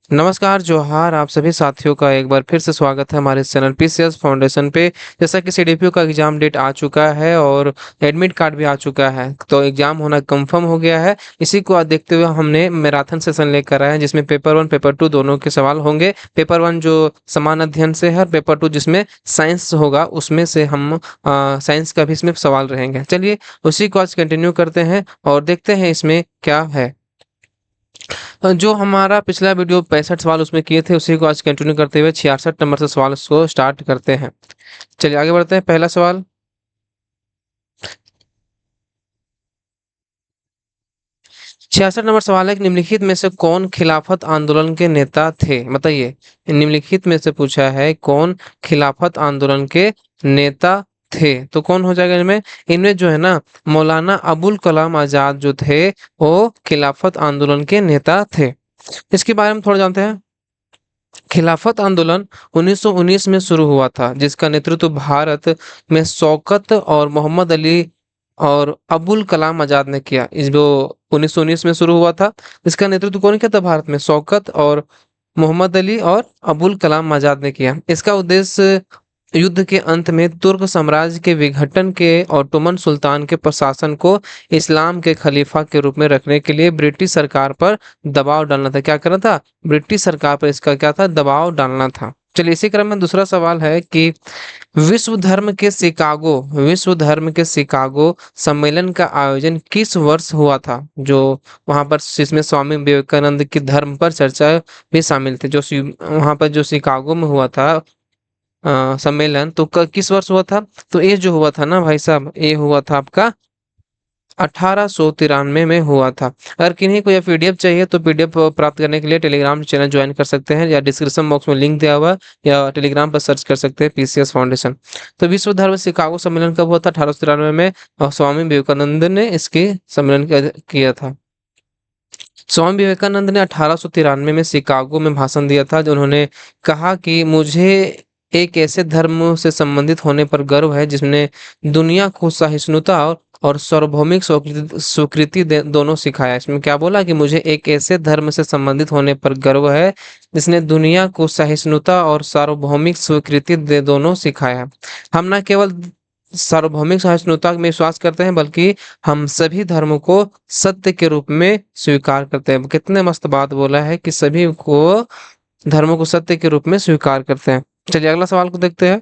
नमस्कार, जोहार आप सभी साथियों का एक बार फिर से स्वागत है हमारे इस चैनल पीसीएस फाउंडेशन पे। जैसा कि सीडीपीओ का एग्ज़ाम डेट आ चुका है और एडमिट कार्ड भी आ चुका है, तो एग्ज़ाम होना कंफर्म हो गया है। इसी को देखते हुए हमने मैराथन सेशन लेकर आए हैं, जिसमें पेपर 1, पेपर 2 दोनों के सवाल होंगे। पेपर 1 जो समान अध्ययन से है और पेपर 2 जिसमें साइंस होगा, उसमें से हम साइंस का भी इसमें सवाल रहेंगे। चलिए उसी को आज कंटिन्यू करते हैं और देखते हैं इसमें क्या है। जो हमारा पिछला वीडियो 65 सवाल उसमें किए थे, उसी को आज कंटिन्यू करते हुए 66 नंबर से सवाल को स्टार्ट करते हैं। चलिए आगे बढ़ते हैं। पहला सवाल, 66 नंबर सवाल है कि निम्नलिखित में से कौन खिलाफत आंदोलन के नेता थे? बताइए, निम्नलिखित में से पूछा है कौन खिलाफत आंदोलन के नेता थे, तो कौन हो जाएगा इनमें? इनमें जो है ना, मौलाना अबुल कलाम आजाद जो थे वो खिलाफत आंदोलन के नेता थे। इसके बारे में थोड़ा जानते हैं। खिलाफत आंदोलन 1919 में शुरू हुआ था, जिसका नेतृत्व भारत में शौकत और मोहम्मद अली और अबुल कलाम आजाद ने किया। इस जो 1919 में शुरू हुआ था, इसका नेतृत्व कौन किया था? भारत में शौकत और मोहम्मद अली और अबुल कलाम आजाद ने किया। इसका उद्देश्य युद्ध के अंत में तुर्क साम्राज्य के विघटन के ऑटोमन सुल्तान के प्रशासन को इस्लाम के खलीफा के रूप में रखने के लिए ब्रिटिश सरकार पर दबाव डालना था। क्या करना था? ब्रिटिश सरकार पर इसका क्या था? दबाव डालना था। चलिए इसी क्रम में दूसरा सवाल है कि विश्व धर्म के शिकागो सम्मेलन का आयोजन किस वर्ष हुआ था? जो वहां पर जिसमें स्वामी विवेकानंद की धर्म पर चर्चा भी शामिल थी, जो वहां पर जो शिकागो में हुआ था सम्मेलन, तो किस वर्ष हुआ था? तो ये जो हुआ था ना भाई साहब, ये हुआ था आपका 1893 में हुआ था। अगर किन्हीं को यह पीडीएफ चाहिए तो पीडीएफ प्राप्त करने के लिए टेलीग्राम चैनल ज्वाइन कर सकते हैं, या डिस्क्रिप्शन बॉक्स में लिंक दिया हुआ है, या टेलीग्राम पर सर्च कर सकते हैं पीसीएस फाउंडेशन। तो विश्व धर्म शिकागो सम्मेलन कब हुआ था? 1893 में। और स्वामी विवेकानंद ने इसके सम्मेलन किया था। स्वामी विवेकानंद ने 1893 में शिकागो में भाषण दिया था, जो उन्होंने कहा कि मुझे एक ऐसे धर्म से संबंधित होने पर गर्व है जिसने दुनिया को सहिष्णुता और सार्वभौमिक स्वीकृति दोनों सिखाया। इसमें क्या बोला कि मुझे एक ऐसे धर्म से संबंधित होने पर गर्व है जिसने दुनिया को सहिष्णुता और सार्वभौमिक स्वीकृति दोनों सिखाया। हम न केवल सार्वभौमिक सहिष्णुता में विश्वास करते हैं, बल्कि हम सभी धर्मों को सत्य के रूप में स्वीकार करते हैं। कितने मस्त बात बोला है कि सभी को धर्मों को सत्य के रूप में स्वीकार करते हैं। चलिए अगला सवाल को देखते हैं।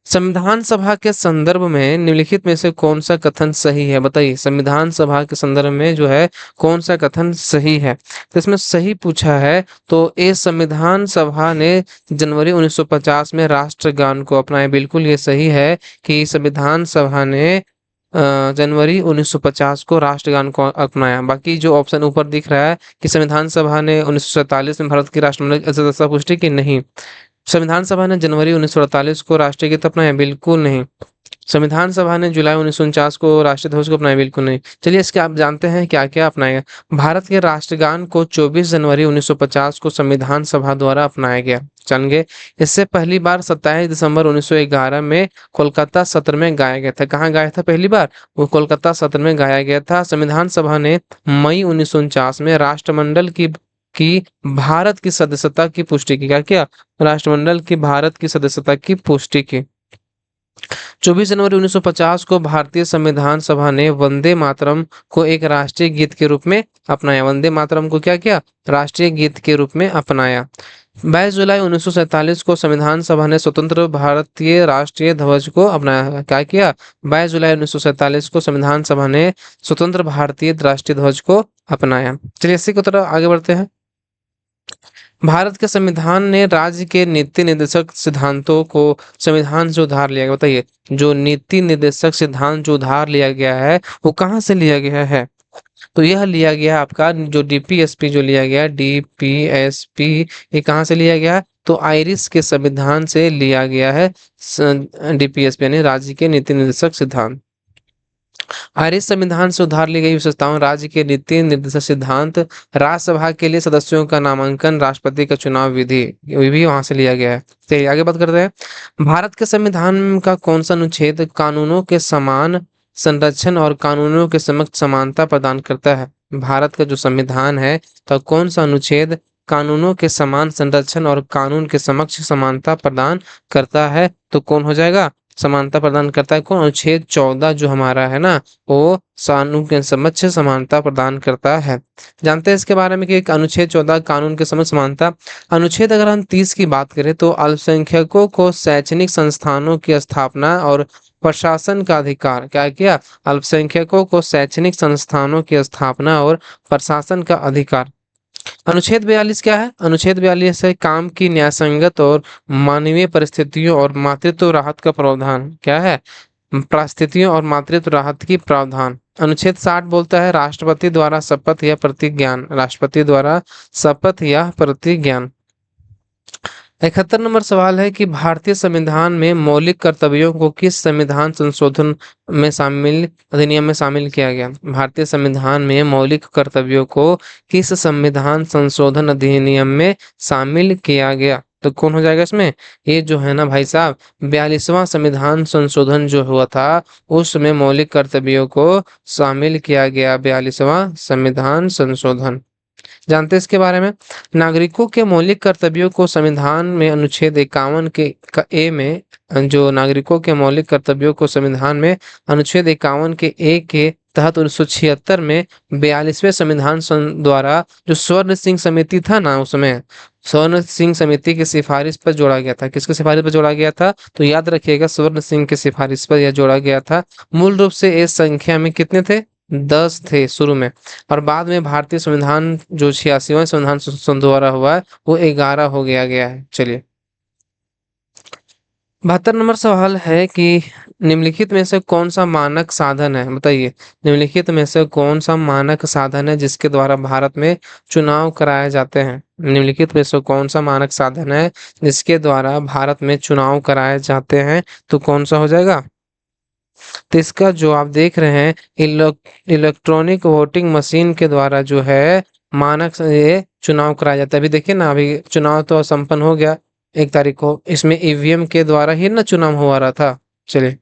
संविधान सभा के संदर्भ में निम्नलिखित में से कौन सा कथन सही है? बताइए, संविधान सभा के संदर्भ में जो है कौन सा कथन सही है? तो इसमें सही पूछा है, तो ये संविधान सभा ने जनवरी 1950 में राष्ट्रगान को अपनाया। बिल्कुल ये सही है कि संविधान सभा ने जनवरी 1950 को राष्ट्रगान को अपनाया। बाकी जो ऑप्शन ऊपर दिख रहा है कि संविधान सभा ने 1947 में भारत की राष्ट्रमंडल सदस्यता पुष्टि की, नहीं। संविधान सभा ने जनवरी 1948 को राष्ट्रीय गीत अपनाया, बिल्कुल नहीं। संविधान सभा ने जुलाई 1949 को राष्ट्रीय ध्वज को अपनाया, बिल्कुल नहीं। चलिए इसके आप जानते हैं क्या क्या अपनाया गया। भारत के राष्ट्रगान को 24 जनवरी 1950 को संविधान सभा द्वारा अपनाया गया। जान गए। इससे पहली बार 27 दिसंबर 1911 में कोलकाता सत्र में गाया गया था। कहाँ गाया था पहली बार? वो कोलकाता सत्र में गाया गया था। संविधान सभा ने मई 1949 में राष्ट्रमंडल की भारत की सदस्यता की पुष्टि की। क्या किया? राष्ट्रमंडल की भारत की सदस्यता की पुष्टि की। 24 जनवरी 1950 को भारतीय संविधान सभा ने वंदे मातरम को एक राष्ट्रीय गीत के रूप में अपनाया। वंदे मातरम को क्या किया? राष्ट्रीय गीत के रूप में अपनाया। 22 जुलाई 1947 को संविधान सभा ने स्वतंत्र भारतीय राष्ट्रीय ध्वज को अपनाया। क्या किया? 22 जुलाई 1947 को संविधान सभा ने स्वतंत्र भारतीय राष्ट्रीय ध्वज को अपनाया। चलिए इसी की तरह आगे बढ़ते हैं। भारत के संविधान ने राज्य के नीति निर्देशक सिद्धांतों को संविधान से उधार लिया गया। बताइए, जो नीति निर्देशक सिद्धांत जो उधार लिया गया है वो कहाँ से लिया गया है? तो यह लिया गया आपका जो डीपीएसपी जो लिया गया, डीपीएसपी, ये कहाँ से लिया गया? तो आयरिश के संविधान से लिया गया है। डीपीएसपी यानी राज्य के नीति निर्देशक सिद्धांत। आयरिश संविधान से उधार ली गई विशेषताओं, राज्य के नीति निर्देशक सिद्धांत, राज्यसभा के लिए सदस्यों का नामांकन, राष्ट्रपति का चुनाव विधि, ये भी वहां से लिया गया है। चलिए आगे बात करते हैं। भारत के संविधान का कौन सा अनुच्छेद कानूनों के समान संरक्षण और कानूनों के समक्ष समानता प्रदान करता है? भारत का जो संविधान है तो कौन सा अनुच्छेद कानूनों के समान संरक्षण और कानून के समक्ष समानता प्रदान करता है? तो कौन हो जाएगा? समानता प्रदान करता है कौन? अनुच्छेद 14 जो हमारा है ना, वो कानून के समक्ष समानता प्रदान करता है। जानते हैं इसके बारे में कि एक अनुच्छेद 14 कानून के समक्ष समानता। अनुच्छेद अगर हम 30 की बात करें तो अल्पसंख्यकों को शैक्षणिक संस्थानों की स्थापना और प्रशासन का अधिकार, क्या किया? अल्पसंख्यकों को शैक्षणिक संस्थानों की स्थापना और प्रशासन का अधिकार। अनुच्छेद 42 क्या है? अनुच्छेद 42 है काम की न्यायसंगत और मानवीय परिस्थितियों और मातृत्व राहत का प्रावधान। क्या है? परिस्थितियों और मातृत्व राहत की प्रावधान। अनुच्छेद 60 बोलता है राष्ट्रपति द्वारा शपथ या प्रतिज्ञान, राष्ट्रपति द्वारा शपथ या प्रतिज्ञान। 71 नंबर सवाल है कि भारतीय संविधान में मौलिक कर्तव्यों को किस संविधान संशोधन में शामिल अधिनियम में शामिल किया गया? भारतीय संविधान में मौलिक कर्तव्यों को किस संविधान संशोधन अधिनियम में शामिल किया गया? तो कौन हो जाएगा इसमें? ये जो है ना भाई साहब, 42वां संविधान संशोधन जो हुआ था उसमें मौलिक कर्तव्यों को शामिल किया गया, 42वां संविधान संशोधन। जानते हैं इसके बारे में? नागरिकों के मौलिक कर्तव्यों को संविधान में अनुच्छेद 51 के ए में, जो नागरिकों के मौलिक कर्तव्यों को संविधान में अनुच्छेद 51 के ए के तहत 1976 में 42वें संविधान द्वारा जो स्वर्ण सिंह समिति था ना, उसमें स्वर्ण सिंह समिति की सिफारिश पर जोड़ा गया था। किसकी सिफारिश पर जोड़ा गया था? तो याद रखिएगा, स्वर्ण सिंह की सिफारिश पर यह जोड़ा गया था। मूल रूप से इस संख्या में कितने थे? 10 थे शुरू में, और बाद में भारतीय संविधान जो 86वां संविधान संशोधन द्वारा हुआ है वो 11 हो गया है। चलिए 72 नंबर सवाल है कि निम्नलिखित में से कौन सा मानक साधन है? बताइए, निम्नलिखित में से कौन सा मानक साधन है जिसके द्वारा भारत में चुनाव कराए जाते हैं? निम्नलिखित में से कौन सा मानक साधन है जिसके द्वारा भारत में चुनाव कराए जाते हैं? तो कौन सा हो जाएगा? तो इसका जो आप देख रहे हैं, इलेक्ट्रॉनिक वोटिंग मशीन के द्वारा जो है मानक से ये चुनाव कराया जाता है। अभी देखिए ना, अभी चुनाव तो संपन्न हो गया 1 तारीख को, इसमें ईवीएम के द्वारा ही ना चुनाव हुआ रहा था। चलिए,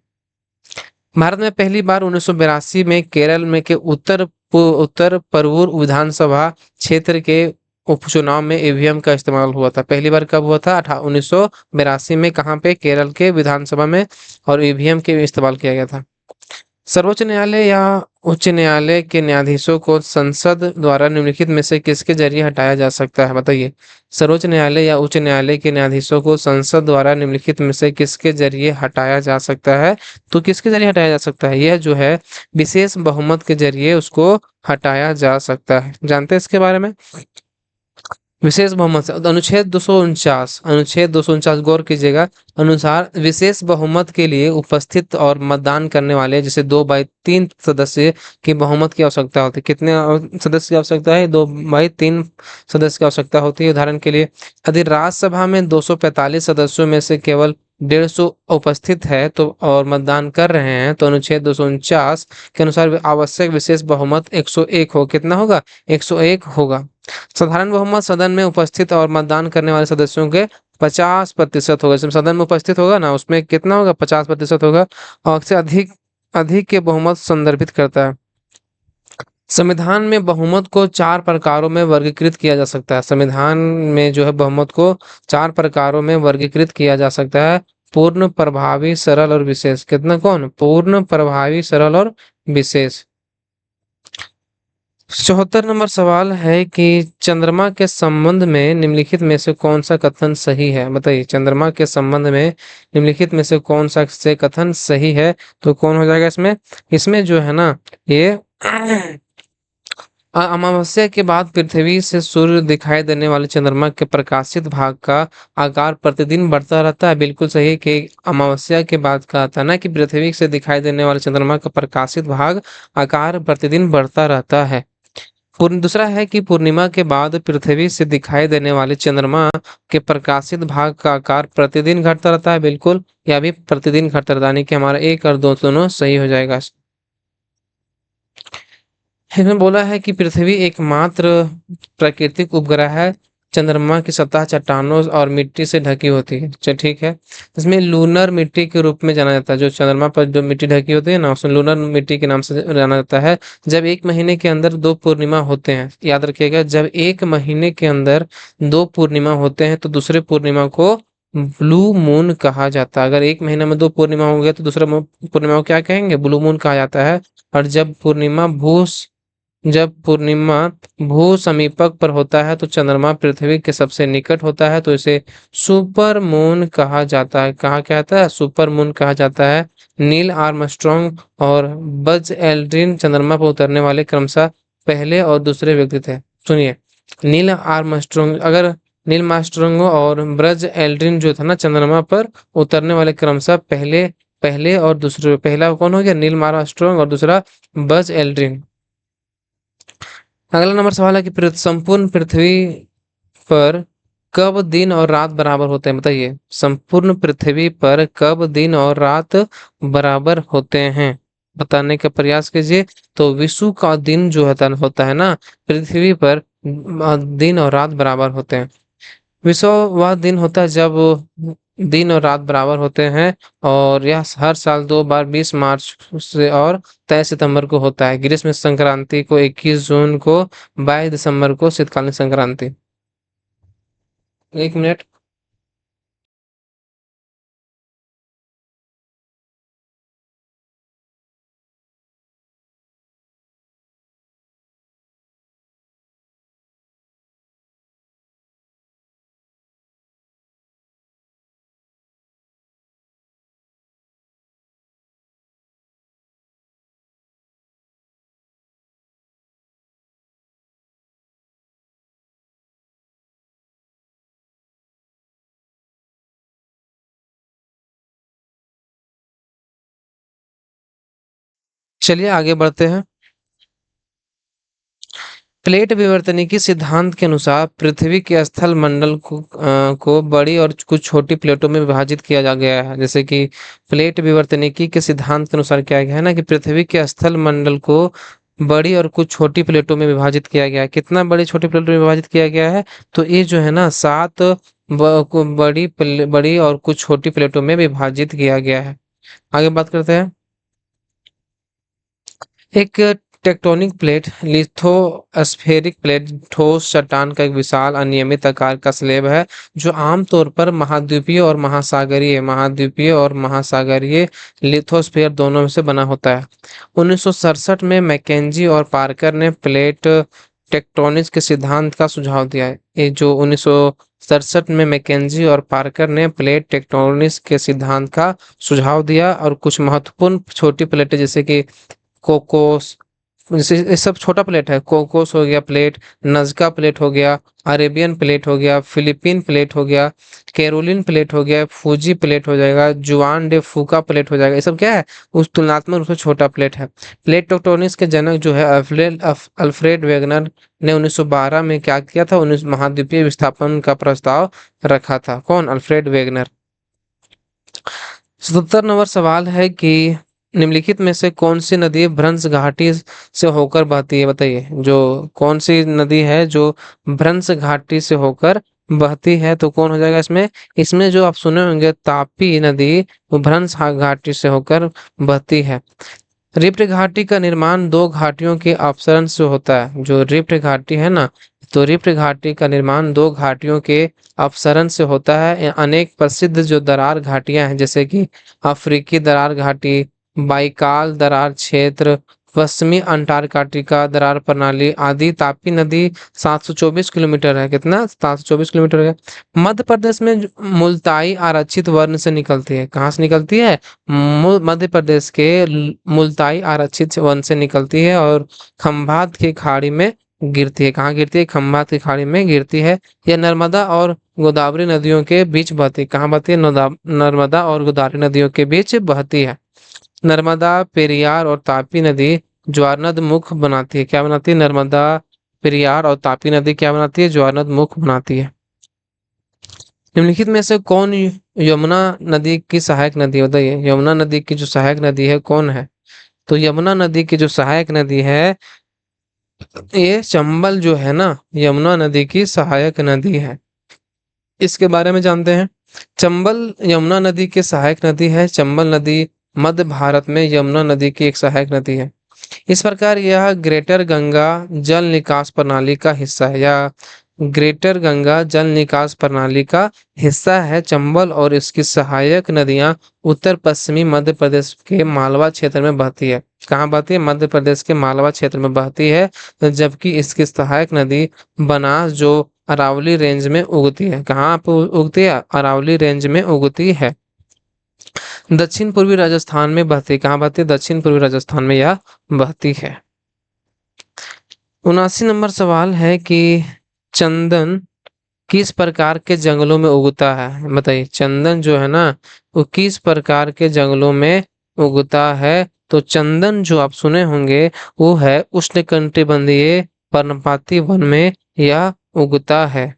भारत में पहली बार 1982 में केरल में के उत्तर परवूर विधानसभा क्षेत्र के उपचुनाव में ईवीएम का इस्तेमाल हुआ था। पहली बार कब हुआ था? 1982 में। कहाँ पे? केरल के विधानसभा में, और ईवीएम के इस्तेमाल किया गया था। सर्वोच्च न्यायालय या उच्च न्यायालय के न्यायाधीशों को संसद द्वारा निम्नलिखित में से किसके जरिए हटाया जा सकता है? बताइए, सर्वोच्च न्यायालय या उच्च न्यायालय के न्यायाधीशों को संसद द्वारा निम्नलिखित में से किसके जरिए हटाया जा सकता है? तो किसके जरिए हटाया जा सकता है? यह जो है विशेष बहुमत के जरिए उसको हटाया जा सकता है। जानते हैं इसके बारे में? विशेष बहुमत से अनुच्छेद 249 गौर कीजिएगा, अनुसार विशेष बहुमत के लिए उपस्थित और मतदान करने वाले जैसे 2/3 सदस्य की बहुमत की आवश्यकता होती है। कितने सदस्य की आवश्यकता है? 2/3 सदस्य की आवश्यकता होती है। उदाहरण के लिए, यदि राज्यसभा में 245 सदस्यों में से केवल 150 उपस्थित है तो और मतदान कर रहे हैं तो अनुच्छेद 249 के अनुसार आवश्यक विशेष बहुमत 101 हो। कितना होगा? 101 होगा। साधारण बहुमत सदन में उपस्थित और मतदान करने वाले सदस्यों के 50% होगा। जिसमें सदन में उपस्थित होगा ना, उसमें कितना होगा? 50% होगा, और से अधिक अधिक के बहुमत संदर्भित करता है। संविधान में बहुमत को 4 प्रकारों में वर्गीकृत किया जा सकता है। संविधान में जो है बहुमत को 4 प्रकारों में वर्गीकृत किया जा सकता है: पूर्ण, प्रभावी, सरल और विशेष। कितना? कौन? पूर्ण, प्रभावी, सरल और विशेष। 74 नंबर सवाल है कि चंद्रमा के संबंध में निम्नलिखित में से कौन सा कथन सही है? बताइए, चंद्रमा के संबंध में निम्नलिखित में से कौन सा से कथन सही है? तो कौन हो जाएगा इसमें? इसमें जो है ना, ये अमावस्या के बाद पृथ्वी से सूर्य दिखाई देने वाले चंद्रमा के प्रकाशित भाग का आकार प्रतिदिन बढ़ता रहता है। बिल्कुल सही है कि अमावस्या के बाद का आता है ना कि पृथ्वी से दिखाई देने वाले चंद्रमा का प्रकाशित भाग आकार प्रतिदिन बढ़ता रहता है। दूसरा है कि पूर्णिमा के बाद पृथ्वी से दिखाई देने वाले चंद्रमा के प्रकाशित भाग का आकार प्रतिदिन घटता रहता है। बिल्कुल, यह भी प्रतिदिन घटता रहता है, यानी कि हमारा 1 और 2 दोनों सही हो जाएगा। इसमें बोला है कि पृथ्वी एकमात्र प्राकृतिक उपग्रह है चंद्रमा की सतह चट्टानों और मिट्टी से ढकी होती है। ठीक है। इसमें लूनर मिट्टी के रूप में जाना जाता है। जो चंद्रमा पर जो मिट्टी ढकी होती है ना, उसे लूनर मिट्टी के नाम से जाना जाता है। जब एक महीने के अंदर दो पूर्णिमा होते हैं, याद रखिएगा, जब एक महीने के अंदर दो पूर्णिमा होते हैं तो दूसरे पूर्णिमा को ब्लू मून कहा जाता है। अगर एक महीने में दो पूर्णिमा हो गया तो दूसरा पूर्णिमा को क्या कहेंगे? ब्लू मून कहा जाता है। और जब पूर्णिमा भू समीपक पर होता है तो चंद्रमा पृथ्वी के सबसे निकट होता है, तो इसे सुपर मून कहा जाता है। कहा कहता है? सुपर मून कहा जाता है। नील आर्मस्ट्रॉन्ग और बज एल्ड्रिन चंद्रमा पर उतरने वाले क्रमशः पहले और दूसरे व्यक्ति थे। सुनिए, नील आर्मस्ट्रॉन्ग अगर नील आर्मस्ट्रॉन्ग और ब्रज एल्ड्रिन जो था ना, चंद्रमा पर उतरने वाले क्रमशः पहले पहले और दूसरे, पहला कौन हो गया? नील आर्मस्ट्रॉन्ग और दूसरा बज एल्ड्रिन। अगला नंबर सवाल है कि संपूर्ण पृथ्वी पर कब दिन और रात बराबर होते हैं? बताइए, संपूर्ण पृथ्वी पर कब दिन और रात बराबर होते हैं? बताने का प्रयास कीजिए। तो विषु का दिन जो होता है ना, पृथ्वी पर दिन और रात बराबर होते हैं। विषु वह दिन होता है जब दिन और रात बराबर होते हैं, और यह हर साल दो बार 20 मार्च से और 23 सितंबर को होता है। ग्रीष्म संक्रांति को 21 जून को, 22 दिसंबर को शीतकालीन संक्रांति। एक मिनट। चलिए आगे बढ़ते हैं। प्लेट विवर्तनिकी सिद्धांत के अनुसार पृथ्वी के स्थल मंडल को बड़ी और कुछ छोटी प्लेटों में विभाजित किया जा गया है। जैसे कि प्लेट विवर्तनिकी के सिद्धांत के अनुसार क्या है ना, कि पृथ्वी के स्थल मंडल को बड़ी और कुछ छोटी प्लेटों में विभाजित किया गया है। कितना बड़ी छोटी प्लेटों में विभाजित किया गया है? तो ये जो है ना, 7 बड़ी और कुछ छोटी प्लेटों में विभाजित किया गया है। आगे बात करते हैं। एक टेक्टोनिक प्लेट लिथोस्फेरिक प्लेट ठोस चट्टान का एक विशाल अनियमित आकार का स्लैब है, जो आमतौर पर महाद्वीपीय और महासागरीय लिथोस्फीयर दोनों में से बना होता है। 1967 में मैकेंजी और पार्कर ने प्लेट टेक्टोनिक्स के सिद्धांत का सुझाव दिया है। ये जो 1967 में मैकेंजी और पार्कर ने प्लेट टेक्टोनिक्स के सिद्धांत का सुझाव दिया, और कुछ महत्वपूर्ण छोटी प्लेटें जैसे कि कोकोस, जैसे ये सब छोटा प्लेट है। कोकोस हो गया प्लेट, नजका प्लेट हो गया, अरेबियन प्लेट हो गया, फिलीपीन प्लेट हो गया, कैरोलिन प्लेट हो गया, फूजी प्लेट हो जाएगा, जुआन डे फूका प्लेट हो जाएगा। ये सब क्या है? उस तुलनात्मक रूप से छोटा प्लेट है। प्लेट टेक्टोनिक्स के जनक जो है अल्फ्रेड वेगनर ने 1912 में क्या किया था? 19 महाद्वीपीय विस्थापन का प्रस्ताव रखा था। कौन? Alfred Wegener. 77 नंबर सवाल है कि निम्नलिखित में से कौन सी नदी भ्रंश घाटी से होकर बहती है? बताइए, जो कौन सी नदी है जो भ्रंश घाटी से होकर बहती है? तो कौन हो जाएगा इसमें? इसमें जो आप सुने होंगे तापी नदी, वो भ्रंश घाटी से होकर बहती है। रिफ्ट घाटी का निर्माण दो घाटियों के अपसरण से होता है। जो रिफ्ट घाटी है ना, तो रिफ्ट घाटी का निर्माण दो घाटियों के अपसरण से होता है। अनेक प्रसिद्ध जो दरार घाटियां हैं, जैसे कि अफ्रीकी दरार घाटी, बाइकाल दरार क्षेत्र, पश्चिमी अंटार्कटिका दरार प्रणाली आदि। तापी नदी 724 किलोमीटर है। कितना? 724 किलोमीटर है। मध्य प्रदेश में मुल्ताई आरक्षित वर्ण से निकलती है। कहाँ से निकलती है? मध्य प्रदेश के मुल्ताई आरक्षित वन से निकलती है, और खंभात की खाड़ी में गिरती है। कहाँ गिरती है? खंभात की खाड़ी में गिरती है। यह नर्मदा और गोदावरी नदियों के बीच बहती है। कहाँ बहती है? नर्मदा और गोदावरी नदियों के बीच बहती है। नर्मदा, पेरियार और तापी नदी ज्वारनद मुख बनाती है। क्या बनाती है? नर्मदा, पेरियार और तापी नदी क्या बनाती है? ज्वारनद मुख बनाती है। निम्नलिखित में से कौन यमुना नदी की सहायक नदी है? बताइए, यमुना नदी की जो सहायक नदी है कौन है? तो यमुना नदी की जो सहायक नदी है ये चंबल जो है ना, यमुना नदी की सहायक नदी है। इसके बारे में जानते हैं। चंबल यमुना नदी की सहायक नदी है। चंबल नदी मध्य भारत में यमुना नदी की एक सहायक नदी है। इस प्रकार यह ग्रेटर गंगा जल निकास प्रणाली का हिस्सा है, या ग्रेटर गंगा जल निकास प्रणाली का हिस्सा है चंबल, और इसकी सहायक नदियां उत्तर पश्चिमी मध्य प्रदेश के मालवा क्षेत्र में बहती है। कहाँ बहती है? मध्य प्रदेश के मालवा क्षेत्र में बहती है। जबकि इसकी सहायक नदी बनास जो अरावली रेंज में उगती है। कहाँ पे उगती है? अरावली रेंज में उगती है। दक्षिण पूर्वी राजस्थान में बहती है। कहाँ बहती है? दक्षिण पूर्वी राजस्थान में यह बहती है। 79 नंबर सवाल है कि चंदन किस प्रकार के जंगलों में उगता है? बताइए, चंदन जो है ना, वो किस प्रकार के जंगलों में उगता है? तो चंदन जो आप सुने होंगे वो है उष्णकटिबंधीय पर्णपाती वन में यह उगता है।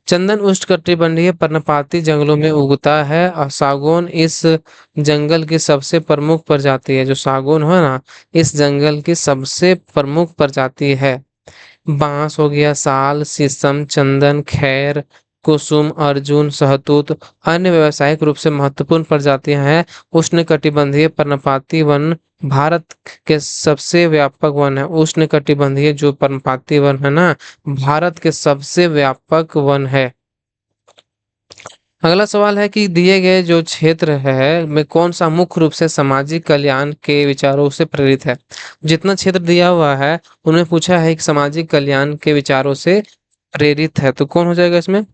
चंदन उष्णकटिबंधीय पर्णपाती जंगलों में उगता है, और सागौन इस जंगल की सबसे प्रमुख प्रजाति है। जो सागौन है ना, इस जंगल की सबसे प्रमुख प्रजाति है। बांस हो गया, साल, शीशम, चंदन, खैर, कुसुम, अर्जुन, सहतूत अन्य व्यावसायिक रूप से महत्वपूर्ण प्रजातियां हैं। उष्णकटिबंधीय पर्णपाती वन भारत के सबसे व्यापक वन है। उष्णकटिबंधीय जो पर्णपाती वन है ना, भारत के सबसे व्यापक वन है। अगला सवाल है कि दिए गए जो क्षेत्र है में कौन सा मुख्य रूप से सामाजिक कल्याण के विचारों से प्रेरित है? जितना क्षेत्र दिया हुआ है उन्हें पूछा है कि सामाजिक कल्याण के विचारों से प्रेरित है, तो कौन हो जाएगा इसमें?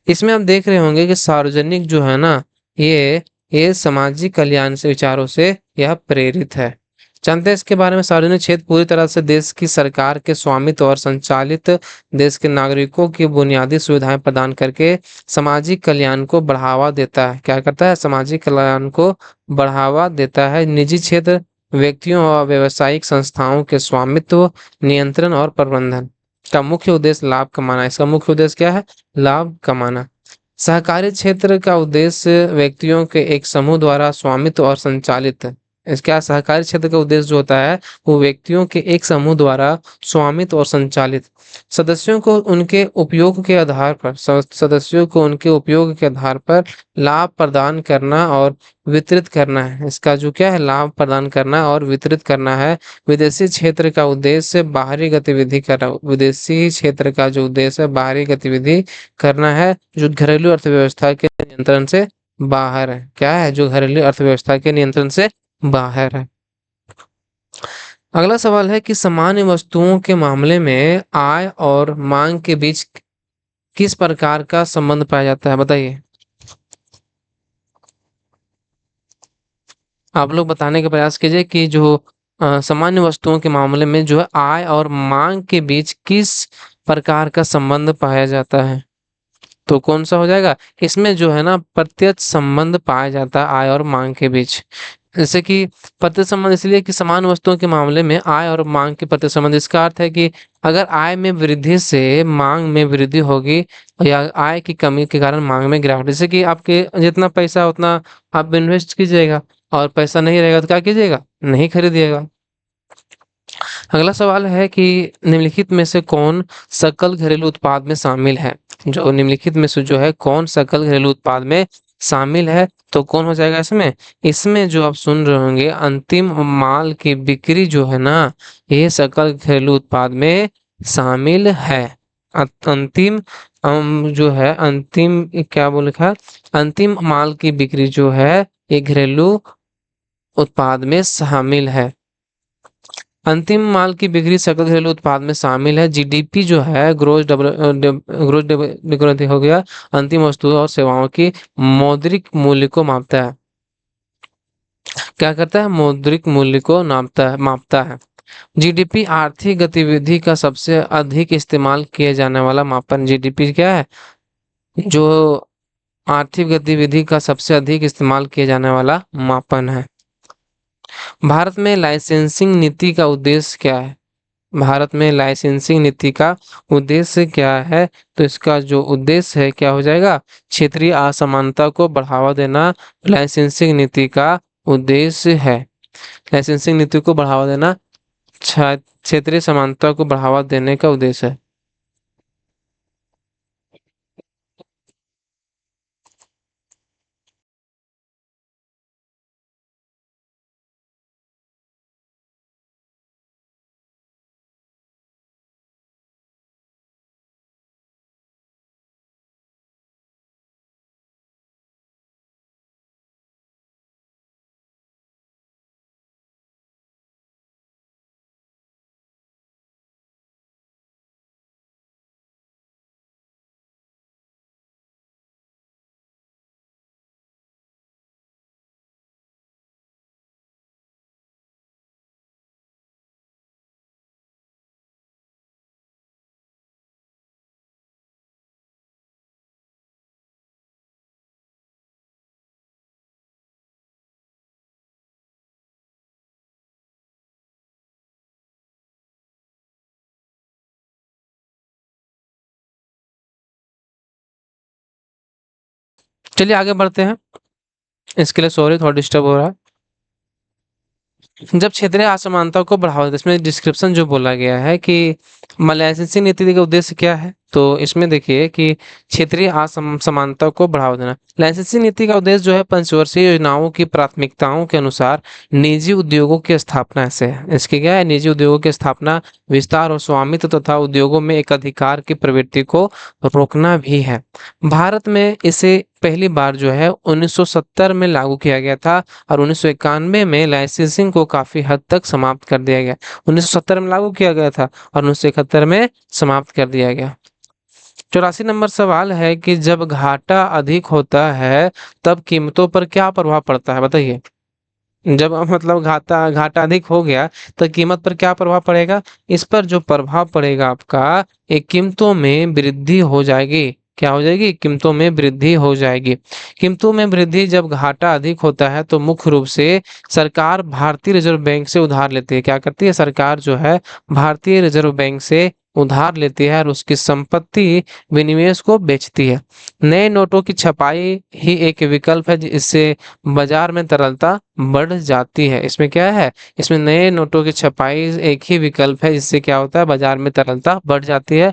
इसमें आप देख रहे होंगे कि सार्वजनिक जो है ना, ये सामाजिक कल्याण से विचारों से यह प्रेरित है। जानते हैं इसके बारे में। सार्वजनिक क्षेत्र पूरी तरह से देश की सरकार के स्वामित्व और संचालित, देश के नागरिकों की बुनियादी सुविधाएं प्रदान करके सामाजिक कल्याण को बढ़ावा देता है। क्या करता है? सामाजिक कल्याण को बढ़ावा देता है। निजी क्षेत्र व्यक्तियों और व्यावसायिक संस्थाओं के स्वामित्व, नियंत्रण और प्रबंधन का मुख्य उद्देश्य लाभ कमाना। इसका मुख्य उद्देश्य क्या है? लाभ कमाना। सहकारी क्षेत्र का उद्देश्य व्यक्तियों के एक समूह द्वारा स्वामित्व और संचालित। इसका सहकारी क्षेत्र का उद्देश्य जो होता है वो व्यक्तियों के एक समूह द्वारा स्वामित्व और संचालित। सदस्यों को उनके उपयोग के आधार पर सदस्यों को उनके उपयोग के आधार पर लाभ प्रदान करना और वितरित करना है। इसका जो क्या है? लाभ प्रदान करना और वितरित करना है। विदेशी क्षेत्र का उद्देश्य बाहरी गतिविधि करना। विदेशी क्षेत्र का जो उद्देश्य है बाहरी गतिविधि करना है, जो घरेलू अर्थव्यवस्था के नियंत्रण से बाहर है। क्या है? जो घरेलू अर्थव्यवस्था के नियंत्रण से बाहर है। अगला सवाल है कि सामान्य वस्तुओं के मामले में आय और मांग के बीच किस प्रकार का संबंध पाया जाता है? बताइए, आप लोग बताने का प्रयास कीजिए कि जो सामान्य वस्तुओं के मामले में जो है आय और मांग के बीच किस प्रकार का संबंध पाया जाता है? तो कौन सा हो जाएगा? इसमें जो है ना प्रत्यक्ष संबंध पाया जाता है आय और मांग के बीच। जैसे कि प्रत्यक्ष संबंध इसलिए कि समान वस्तुओं के मामले में आय और मांग के प्रत्यक्ष संबंध। इसका अर्थ है कि अगर आय में वृद्धि से मांग में वृद्धि होगी, या आय की कमी के कारण मांग में गिरावट। जैसे कि आपके जितना पैसा उतना आप इन्वेस्ट कीजिएगा, और पैसा नहीं रहेगा तो क्या कीजिएगा? नहीं खरीदिएगा। अगला सवाल है कि निम्नलिखित में से कौन सकल घरेलू उत्पाद में शामिल है? जो निम्नलिखित में से जो है कौन सकल घरेलू उत्पाद में शामिल है? तो कौन हो जाएगा इसमें? इसमें जो आप सुन रहे होंगे अंतिम माल की बिक्री जो है ना, ये सकल घरेलू उत्पाद में शामिल है। अंतिम जो है अंतिम क्या बोल रखा है? अंतिम माल की बिक्री जो है ये घरेलू उत्पाद में शामिल है। अंतिम माल की बिक्री सकल घरेलू उत्पाद में शामिल है। जीडीपी जो है ग्रोथ हो गया, अंतिम वस्तुओं और सेवाओं की मौद्रिक मूल्य को मापता है। क्या करता है? मौद्रिक मूल्य को मापता है। जीडीपी आर्थिक गतिविधि का सबसे अधिक इस्तेमाल किए जाने वाला मापन। जीडीपी क्या है? जो आर्थिक गतिविधि का सबसे अधिक इस्तेमाल किए जाने वाला मापन है। भारत में लाइसेंसिंग नीति का उद्देश्य क्या है? भारत में लाइसेंसिंग नीति का उद्देश्य क्या है? तो इसका जो उद्देश्य है क्या हो जाएगा? क्षेत्रीय असमानता को बढ़ावा देना लाइसेंसिंग नीति का उद्देश्य है। लाइसेंसिंग नीति को बढ़ावा देना क्षेत्रीय समानता को बढ़ावा देने का उद्देश्य है। चलिए आगे बढ़ते हैं। इसके लिए सॉरी, थोड़ा डिस्टर्ब हो रहा है। जब क्षेत्रीय असमानता को बढ़ावा देते, इसमें डिस्क्रिप्शन जो बोला गया है कि लाइसेंसिंग नीति का उद्देश्य क्या है, तो इसमें देखिए कि क्षेत्रीय असमानता को बढ़ावा देना। लाइसेंसिंग नीति का उद्देश्य जो है पंचवर्षीय योजनाओं की प्राथमिकताओं के अनुसार निजी उद्योगों की स्थापना से है। इसकी क्या है, निजी उद्योगों की स्थापना, विस्तार और स्वामित्व तथा उद्योगों में एक अधिकार की प्रवृत्ति को रोकना भी है। भारत में इसे पहली बार जो है 1970 में लागू किया गया था और 1991 में लाइसेंसिंग को काफी हद तक समाप्त कर दिया गया। 1970 में लागू किया गया था और 1971 में समाप्त कर दिया गया। 84 नंबर सवाल है कि जब घाटा अधिक होता है तब कीमतों पर क्या प्रभाव पड़ता है, बताइए। जब मतलब घाटा घाटा अधिक हो गया तो कीमत पर क्या प्रभाव पड़ेगा। इस पर जो प्रभाव पड़ेगा आपका, एक कीमतों में वृद्धि हो जाएगी। क्या हो जाएगी, कीमतों में वृद्धि हो जाएगी। कीमतों में वृद्धि जब घाटा अधिक होता है तो मुख्य रूप से सरकार भारतीय रिजर्व बैंक से उधार लेती है। क्या करती है, सरकार जो है भारतीय रिजर्व बैंक से उधार लेती है और उसकी संपत्ति विनिवेश को बेचती है। नए नोटों की छपाई ही एक विकल्प है जिससे बाजार में तरलता बढ़ जाती है। इसमें क्या है, इसमें नए नोटों की छपाई एक ही विकल्प है जिससे क्या होता है, बाजार में तरलता बढ़ जाती है।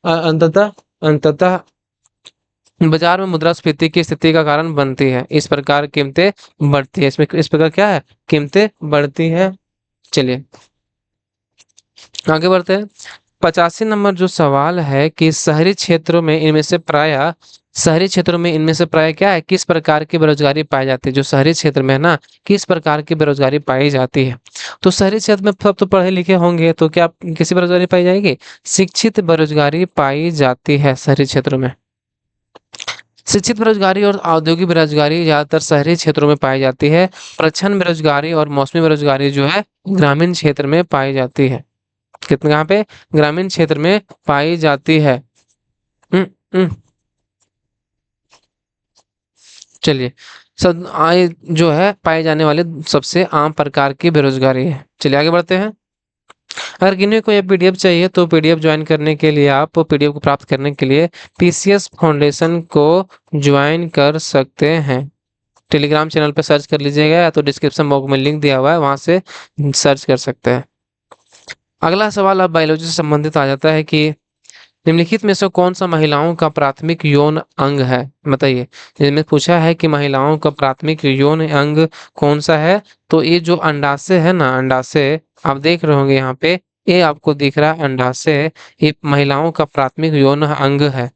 अंततः अंततः बाजार में मुद्रास्फीति की स्थिति का कारण बनती है। इस प्रकार कीमतें बढ़ती है। इसमें इस प्रकार क्या है, कीमतें बढ़ती है। चलिए आगे बढ़ते हैं। 85 नंबर जो सवाल है कि शहरी क्षेत्रों में इनमें से प्राय क्या है, किस प्रकार की बेरोजगारी पाई जाती है। जो शहरी क्षेत्र में है ना, किस प्रकार की बेरोजगारी पाई जाती है। तो शहरी क्षेत्र में सब तो पढ़े लिखे होंगे, तो क्या किसी बेरोजगारी पाई जाएगी, शिक्षित बेरोजगारी पाई जाती है शहरी क्षेत्रों में। शिक्षित बेरोजगारी और औद्योगिक बेरोजगारी ज्यादातर शहरी क्षेत्रों में पाई जाती है। प्रच्छन्न बेरोजगारी और मौसमी बेरोजगारी जो है ग्रामीण क्षेत्र में पाई जाती है। कितने, कहाँ पे, ग्रामीण क्षेत्र में पाई जाती है। हम्म, हम्म। चलिए, सब आए जो है पाए जाने वाले सबसे आम प्रकार की बेरोजगारी है। चलिए आगे बढ़ते हैं। अगर किन्हीं को ये पीडीएफ चाहिए तो पीडीएफ ज्वाइन करने के लिए, आप पीडीएफ को प्राप्त करने के लिए पीसीएस फाउंडेशन को ज्वाइन कर सकते हैं। टेलीग्राम चैनल पर सर्च कर लीजिएगा या तो डिस्क्रिप्शन बॉक्स में लिंक दिया हुआ है, वहां से सर्च कर सकते हैं। अगला सवाल अब बायोलॉजी से संबंधित आ जाता है कि निम्नलिखित में से कौन सा महिलाओं का प्राथमिक यौन अंग है, बताइए। इसमें पूछा है कि महिलाओं का प्राथमिक यौन अंग कौन सा है। तो ये जो अंडाशय है ना, अंडाशय आप देख रहे होंगे यहाँ पे, ये आपको दिख रहा है अंडाशय, ये महिलाओं का प्राथमिक यौन अंग है।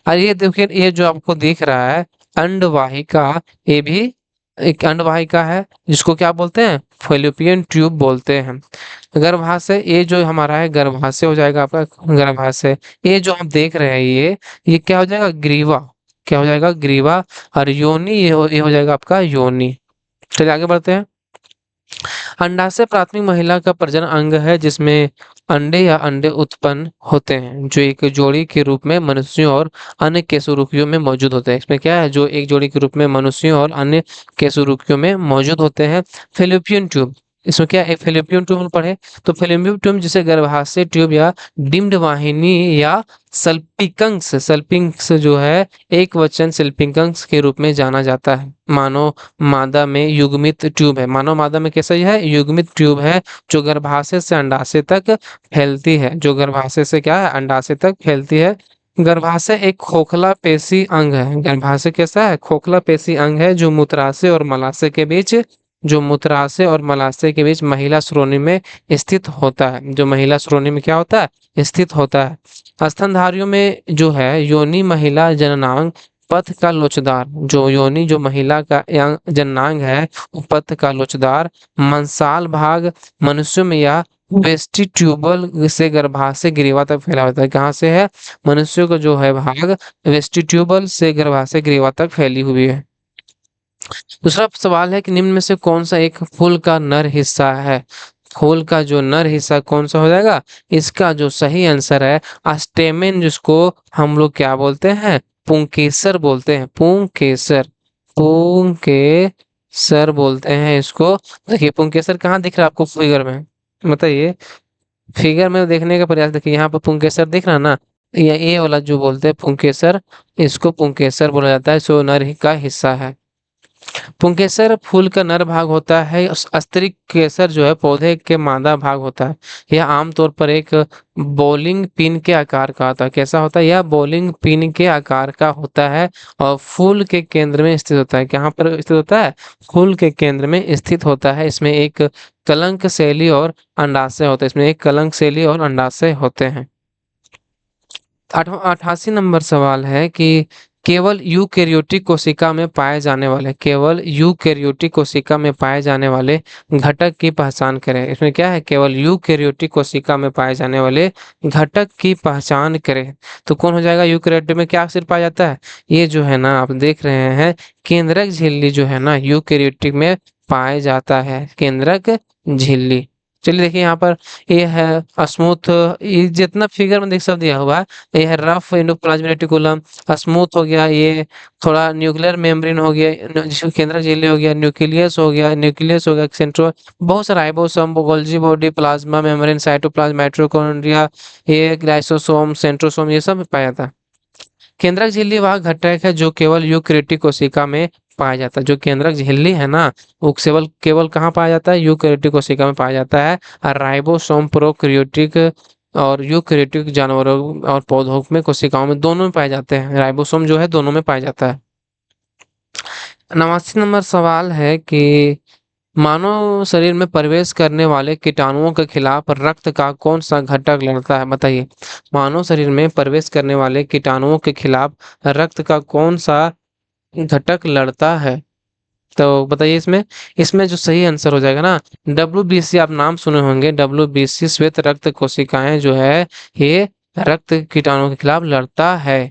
और ये देखिए, ये जो आपको दिख रहा है अंडवाहिका, ये भी एक अंडवाहिका है जिसको क्या बोलते हैं, फैलोपियन ट्यूब बोलते हैं। गर्भाशय, ये जो हमारा है गर्भाशय हो जाएगा आपका, गर्भाशय। ये जो हम देख रहे हैं ये क्या हो जाएगा, ग्रीवा। क्या हो जाएगा, ग्रीवा। और योनि, ये हो जाएगा आपका योनि। चलिए आगे बढ़ते हैं। अंडाशय प्राथमिक महिला का प्रजनन अंग है जिसमें अंडे या अंडे उत्पन्न होते हैं जो एक जोड़ी के रूप में मनुष्यों और अन्य केशुरुकियों में मौजूद होते हैं। इसमें क्या है, जो एक जोड़ी के रूप में मनुष्यों और अन्य केशुरुकियों में मौजूद होते हैं। फेलोपियन ट्यूब, इसमें क्या है, फेलोपियन ट्यूब पढ़े। तो फेलोपियन ट्यूब जिसे गर्भाशय ट्यूब या डिम्ड वाहिनी या सल्पीकंस, सल्पिंक्स जो है एक वचन सल्पिंकंस के रूप में जाना जाता है। मानव मादा में युग्मित ट्यूब है, मानव मादा में कैसा है, युग्मित ट्यूब है, जो गर्भाशय से अंडाशय तक फैलती है, जो गर्भाशय से क्या है, अंडाशय तक फैलती है। गर्भाशय एक खोखला पेशी अंग है, गर्भाशय कैसा है, खोखला पेशी अंग है, जो मूत्राशय और मलाशय के बीच, जो मूत्राशय और मलाशय के बीच महिला श्रोणि में स्थित होता है, जो महिला श्रोणि में क्या होता है, स्थित होता है। स्तनधारियों में जो है योनि महिला जननांग पथ का लोचदार, जो योनि जो महिला का जननांग है वो पथ का लोचदार मंसाल भाग मनुष्यों में या वेस्टिट्यूबल से गर्भाशय ग्रीवा तक फैला होता है। कहाँ से है, मनुष्यों का जो है भाग वेस्टिट्यूबल से गर्भाशय ग्रीवा तक फैली हुई है। दूसरा सवाल है कि निम्न में से कौन सा एक फूल का नर हिस्सा है। फूल का जो नर हिस्सा कौन सा हो जाएगा, इसका जो सही आंसर है अस्टेमेन, जिसको हम लोग क्या बोलते हैं, पुंकेसर बोलते हैं, पुंकेसर, पुंकेसर बोलते हैं इसको। देखिए पुंकेसर कहाँ दिख रहा है आपको फिगर में, बताइए, फिगर में देखने का प्रयास, देखिए यहाँ पर पुंकेसर दिख रहा है ना, ये वाला जो बोलते हैं पुंकेसर, इसको पुंकेसर बोला जाता है, सो नर का हिस्सा है। पुंकेसर फूल का नर भाग होता है, स्त्री केसर जो है पौधे के मादा भाग होता है। यह आमतौर पर एक बॉलिंग पिन के आकार का होता है, कैसा होता है, यह बॉलिंग पिन के आकार का होता है और फूल के केंद्र में स्थित होता है। कहाँ पर स्थित होता है, फूल के केंद्र में स्थित होता है। इसमें एक कलंक शैली और अंडाशय होता है, इसमें एक कलंक शैली और अंडाशय होते हैं। 88 नंबर सवाल है कि केवल यूकेरियोटिक कोशिका में पाए जाने वाले, केवल यूकेरियोटिक कोशिका में पाए जाने वाले घटक की पहचान करें। इसमें क्या है, केवल यूकेरियोटिक कोशिका में पाए जाने वाले घटक की पहचान करें। तो कौन हो जाएगा, यूकेरियोटिक में क्या अक्सर पाया जाता है, ये जो है ना आप देख रहे हैं केंद्रक झिल्ली जो है ना यूकेरियोटिक में पाया जाता है, केंद्रक झिल्ली। चलिए देखिए यहाँ पर ये है स्मूथ, ये जितना फिगर में देख सब दिया हुआ है, ये है रफ एंडोप्लाज्मिक रेटिकुलम, स्मूथ हो गया, ये थोड़ा न्यूक्लियर मेम्ब्रेन हो गया, जिसको केंद्रक झिल्ली हो गया, न्यूक्लियस हो गया, न्यूक्लियस हो गया, सेंट्रो, बहुत सारा ribosome, Golgi body, plasma membrane, cytoplasm, mitochondria, ये लाइसोसोम, सेंट्रोसोम, ये सब पाया जाता है। केंद्रक झिल्ली वह घटक है जो केवल यूकेरियोटिक कोशिका में पाया जाता है। जो केंद्रक झिल्ली है ना, वो केवल केवल कहाँ पाया जाता है, यूकेरियोटिक कोशिका में पाया जाता है। और राइबोसोम प्रोकैरियोटिक और यूकेरियोटिक जानवरों और पौधों में, कोशिकाओं में, दोनों में पाए जाते हैं। राइबोसोम जो है दोनों में पाया जाता है। 89 नंबर सवाल है कि मानव शरीर में प्रवेश करने वाले कीटाणुओं के खिलाफ रक्त का कौन सा घटक लड़ता है, बताइए। मानव शरीर में प्रवेश करने वाले कीटाणुओं के खिलाफ रक्त का कौन सा घटक लड़ता है। तो बताइए इसमें, इसमें जो सही आंसर हो जाएगा ना, WBC, आप नाम सुने होंगे, WBC श्वेत रक्त कोशिकाएं जो है ये रक्त कीटाणुओं के खिलाफ लड़ता है।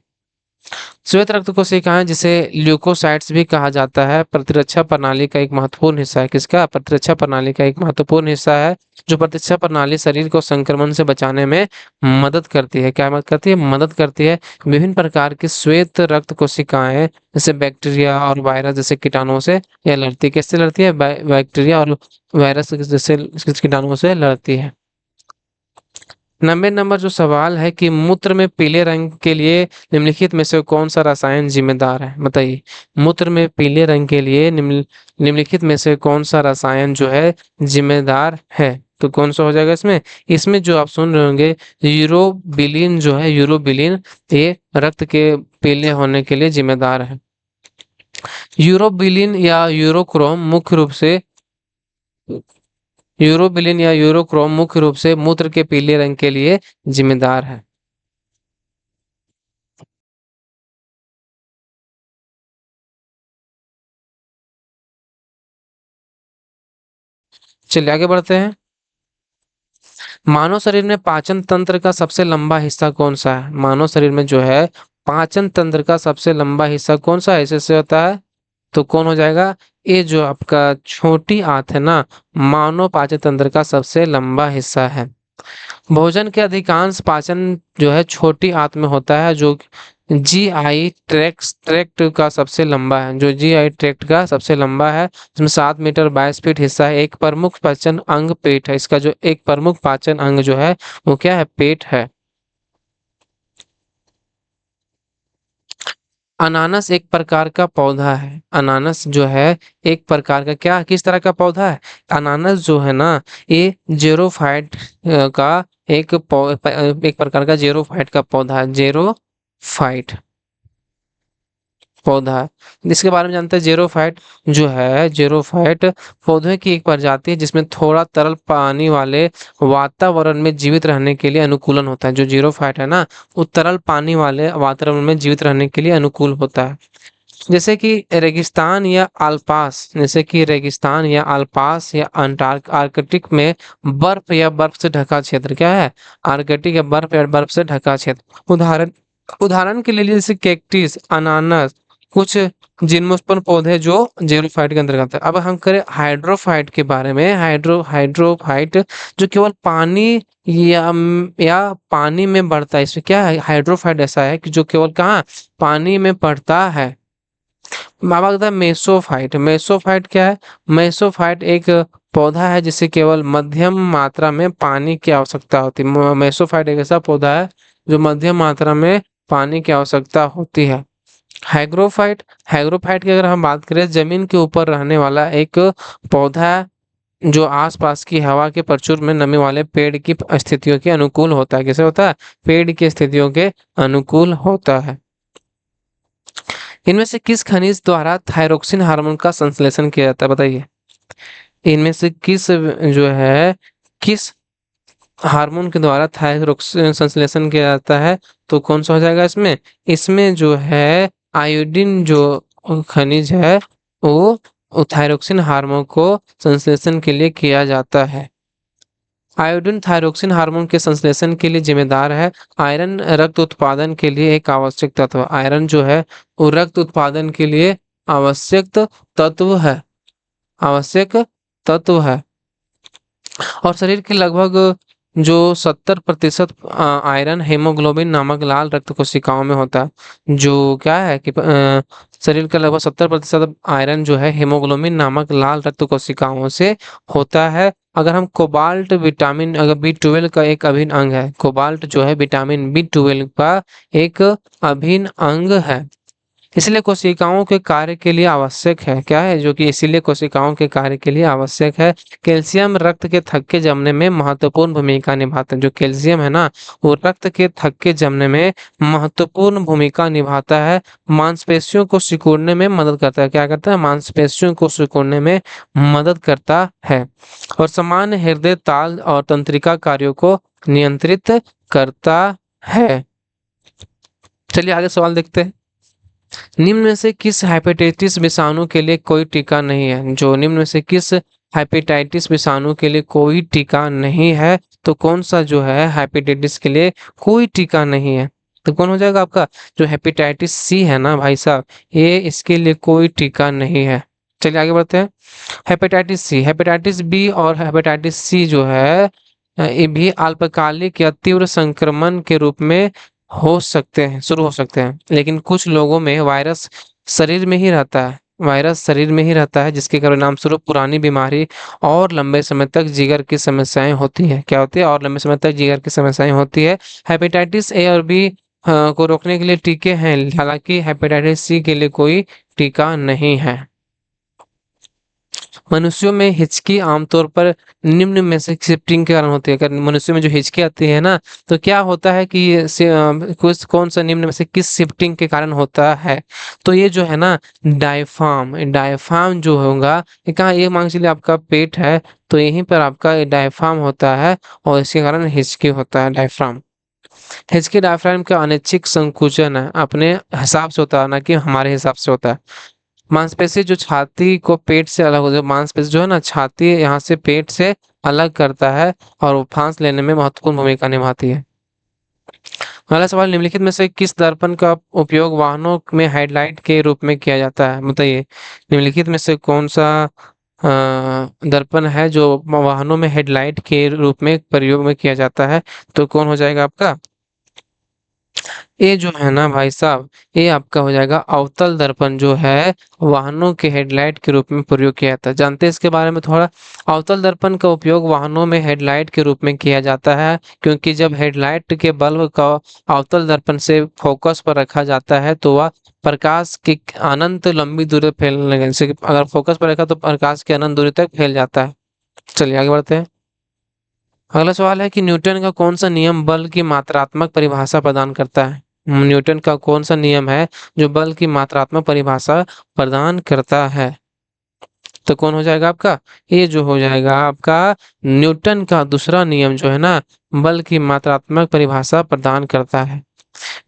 श्वेत रक्त कोशिकाएं जिसे ल्यूकोसाइट्स भी कहा जाता है, प्रतिरक्षा प्रणाली का एक महत्वपूर्ण हिस्सा है। किसका, प्रतिरक्षा प्रणाली का एक महत्वपूर्ण हिस्सा है, जो प्रतिरक्षा प्रणाली शरीर को संक्रमण से बचाने में मदद करती है। क्या मदद करती है, मदद करती है। विभिन्न प्रकार की श्वेत रक्त कोशिकाएं जैसे बैक्टीरिया और वायरस जैसे कीटाणुओं से यह लड़ती है। किससे लड़ती है, बैक्टीरिया और वायरस जैसे कीटाणुओं से लड़ती है। 90 नंबर जो सवाल है कि मूत्र में पीले रंग के लिए निम्नलिखित में से कौन सा रसायन जिम्मेदार है, बताइए। मूत्र में पीले रंग के लिए निम्नलिखित में से कौन सा रसायन जो है जिम्मेदार है। तो कौन सा हो जाएगा इसमें, इसमें जो आप सुन रहे होंगे यूरोबिलिन जो है, यूरोबिलिन, ये रक्त के पीले होने के लिए जिम्मेदार है। यूरोबिलिन या यूरोक्रोम मुख्य रूप से, यूरोबिलिन या यूरोक्रोम मुख्य रूप से मूत्र के पीले रंग के लिए जिम्मेदार है। चलिए आगे बढ़ते हैं। मानव शरीर में पाचन तंत्र का सबसे लंबा हिस्सा कौन सा है। मानव शरीर में जो है पाचन तंत्र का सबसे लंबा हिस्सा कौन सा ऐसे से होता है, तो कौन हो जाएगा, ये जो आपका छोटी आंत है ना, मानव पाचन तंत्र का सबसे लंबा हिस्सा है। भोजन के अधिकांश पाचन जो है छोटी आंत में होता है, जो जीआई ट्रैक्ट का सबसे लंबा है, जो जीआई ट्रैक्ट का सबसे लंबा है, इसमें 7 मीटर 22 फीट हिस्सा है। एक प्रमुख पाचन अंग पेट है, इसका जो एक प्रमुख पाचन अंग जो है वो क्या है, पेट है। अनानास एक प्रकार का पौधा है, अनानास जो है एक प्रकार का क्या, किस तरह का पौधा है, अनानास जो है ना, ये जेरोफाइट का एक प्रकार का जेरोफाइट का पौधा है, जेरोफाइट पौधा है। इसके बारे में जानते हैं, जेरोफाइट जो है, जेरोफाइट पौधे की एक प्रजाति है जिसमें थोड़ा तरल पानी वाले वातावरण में जीवित रहने के लिए अनुकूलन होता है। जो जीरोफाइट है ना, वो तरल पानी वाले वातावरण में जीवित रहने के लिए अनुकूल होता है। जैसे कि रेगिस्तान या अल्पास, जैसे कि रेगिस्तान या अल्पास या आर्कटिक में बर्फ या बर्फ से ढका क्षेत्र क्या है, आर्कटिक या बर्फ से ढका क्षेत्र। उदाहरण उदाहरण के लिए जैसे कैक्टिस, अनानास, कुछ जिम्नोस्पर्म पौधे जो जेरोफाइट के अंतर्गत है। अब हम करें हाइड्रोफाइट के बारे में, हाइड्रोफाइट जो केवल पानी या पानी में बढ़ता है, इसमें क्या है, हाइड्रोफाइट ऐसा है कि जो केवल कहाँ, पानी में बढ़ता है। बाबा कहता है मेसोफाइट, मेसोफाइट क्या है, मेसोफाइट एक पौधा है जिसे केवल मध्यम मात्रा में पानी की आवश्यकता होती है। मेसोफाइट एक ऐसा पौधा है जो मध्यम मात्रा में पानी की आवश्यकता होती है। हाइग्रोफाइट, हाइग्रोफाइट की अगर हम बात करें, जमीन के ऊपर रहने वाला एक पौधा है जो आसपास की हवा के प्रचुर में नमी वाले पेड़ की स्थितियों के अनुकूल होता है। कैसे होता है, पेड़ की स्थितियों के अनुकूल होता है। इनमें से किस खनिज द्वारा थायरोक्सिन हार्मोन का संश्लेषण किया जाता है, बताइए। इनमें से किस जो है, किस हार्मोन के द्वारा थायरोक्सिन संश्लेषण किया जाता है, तो कौन सा हो जाएगा इसमें, इसमें जो है आयोडीन जो खनिज है वो थायरोक्सिन हार्मोन को संश्लेषण के लिए किया जाता है। आयोडीन थायरोक्सिन हार्मोन के संश्लेषण के लिए जिम्मेदार है। आयरन रक्त उत्पादन के लिए एक आवश्यक तत्व, आयरन जो है वो रक्त उत्पादन के लिए आवश्यक तत्व है, आवश्यक तत्व है। और शरीर के लगभग जो 70% आयरन हेमोग्लोबिन नामक लाल रक्त कोशिकाओं में होता है। जो क्या है कि शरीर का लगभग 70% आयरन जो है हेमोग्लोबिन नामक लाल रक्त कोशिकाओं से होता है। अगर हम कोबाल्ट विटामिन, अगर B12 का एक अभिन्न अंग है, कोबाल्ट जो है विटामिन B12 का एक अभिन्न अंग है, इसलिए कोशिकाओं के कार्य के लिए आवश्यक है, क्या है जो कि इसीलिए कोशिकाओं के कार्य के लिए आवश्यक है। कैल्शियम रक्त के थक्के जमने में महत्वपूर्ण भूमिका निभाता है। जो कैल्शियम है ना, वो रक्त के थक्के जमने में महत्वपूर्ण भूमिका निभाता है। मांसपेशियों को सिकुड़ने में मदद करता है, क्या करता है, मांसपेशियों को सिकुड़ने में मदद करता है। और सामान्य हृदय ताल और तंत्रिका कार्यों को नियंत्रित करता है। चलिए आगे सवाल देखते हैं। निम्न में से किस हेपेटाइटिस विषाणु के लिए कोई टीका नहीं है, जो निम्न में से किस हेपेटाइटिस विषाणु के लिए कोई टीका नहीं है, तो कौन सा जो है हेपेटाइटिस के लिए कोई टीका नहीं है, तो कौन हो जाएगा आपका, जो हेपेटाइटिस सी है ना भाई साहब, ये इसके लिए कोई टीका नहीं है। चलिए आगे बढ़ते हैं। हेपेटाइटिस सी, हेपेटाइटिस बी और हेपेटाइटिस सी जो है ये भी अल्पकालिक या तीव्र संक्रमण के रूप में हो सकते हैं, शुरू हो सकते हैं, लेकिन कुछ लोगों में वायरस शरीर में ही रहता है, वायरस शरीर में ही रहता है, जिसके परिणाम स्वरूप पुरानी बीमारी और लंबे समय तक जिगर की समस्याएं होती है। क्या होती है, और लंबे समय तक जिगर की समस्याएं होती है। हेपेटाइटिस ए और बी को रोकने के लिए टीके हैं, हालांकि हेपेटाइटिस सी के लिए कोई टीका नहीं है। मनुष्यों में हिचकी आमतौर पर निम्न में से शिफ्टिंग के कारण होती है। अगर मनुष्य में जो हिचकी आती है ना, तो क्या होता है कि कुछ कौन सा निम्न में से किस शिफ्टिंग के कारण होता है, तो ये जो है ना डायफ्राम, डायफ्राम जो होगा ये कहाँ, ये मान चलिए आपका पेट है, तो यहीं पर आपका डायफ्राम होता है और इसके कारण हिचकी होता है, डायफ्राम। हिचकी डायफ्राम का अनैच्छिक संकुचन है, अपने हिसाब से होता है, ना कि हमारे हिसाब से होता है। मांसपेशी जो छाती को पेट से अलग हो, जो मांसपेशी जो है ना छाती यहाँ से पेट से अलग करता है और वो सांस लेने में महत्वपूर्ण भूमिका निभाती है। अगला सवाल, निम्नलिखित में से किस दर्पण का उपयोग वाहनों में हेडलाइट के रूप में किया जाता है, बताइए। निम्नलिखित में से कौन सा दर्पण है जो वाहनों में हेडलाइट के रूप में प्रयोग में किया जाता है, तो कौन हो जाएगा आपका, ये जो है ना भाई साहब, ये आपका हो जाएगा अवतल दर्पण जो है वाहनों के हेडलाइट के रूप में प्रयोग किया जाता है। जानते हैं इसके बारे में थोड़ा? अवतल दर्पण का उपयोग वाहनों में हेडलाइट के रूप में किया जाता है, क्योंकि जब हेडलाइट के बल्ब का अवतल दर्पण से फोकस पर रखा जाता है तो वह प्रकाश की अनंत लंबी दूरी तक फैलने लगे। जैसे कि अगर फोकस पर रखा तो प्रकाश की अनंत दूरी तक फैल जाता है। चलिए आगे बढ़ते हैं। अगला सवाल है कि न्यूटन का कौन सा नियम बल की मात्रात्मक परिभाषा प्रदान करता है? न्यूटन का कौन सा नियम है जो बल की मात्रात्मक परिभाषा प्रदान करता है? तो कौन हो जाएगा आपका? ये जो हो जाएगा आपका न्यूटन का दूसरा नियम जो है ना, बल की मात्रात्मक परिभाषा प्रदान करता है।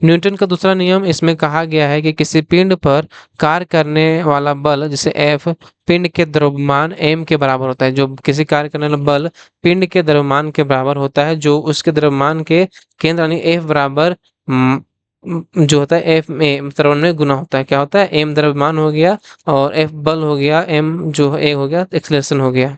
न्यूटन का दूसरा नियम, इसमें कहा गया है कि किसी पिंड पर कार्य करने वाला बल जैसे एफ पिंड के द्रव्यमान एम के बराबर होता है। जो किसी कार्य करने वाला बल पिंड के द्रव्यमान के बराबर होता है, जो उसके द्रव्यमान के केंद्र यानी एफ बराबर जो होता है एफ में त्वरण में गुना होता है। क्या होता है? एम द्रव्यमान हो गया और एफ बल हो गया, एम जो ए हो गया एक्सलेशन हो गया।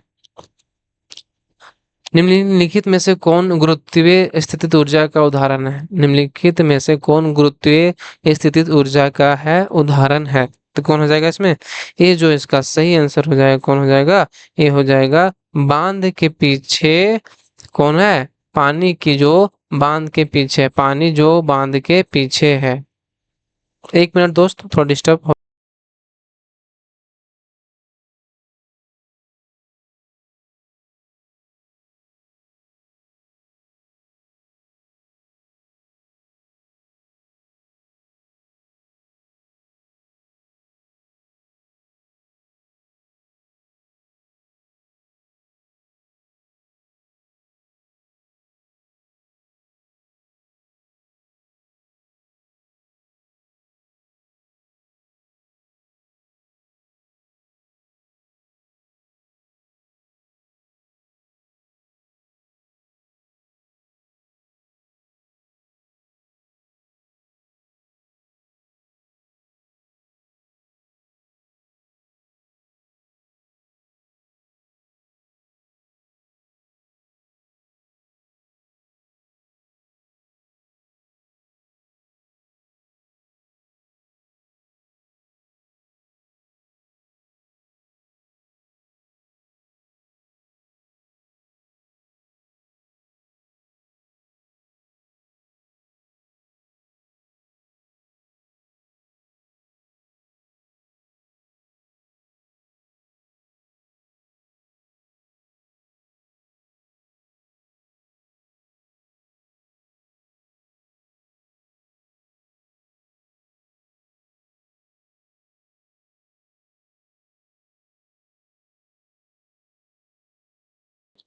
निम्नलिखित में से कौन गुरुत्वीय स्थितिज ऊर्जा का उदाहरण है? निम्नलिखित में से कौन गुरुत्वीय स्थितिज ऊर्जा का है उदाहरण है? तो कौन हो जाएगा इसमें? ये जो इसका सही आंसर हो जाएगा, कौन हो जाएगा? ये हो जाएगा बांध के पीछे। कौन है? पानी की जो बांध के पीछे, पानी जो बांध के पीछे है। एक मिनट दोस्त, थोड़ा डिस्टर्ब हो।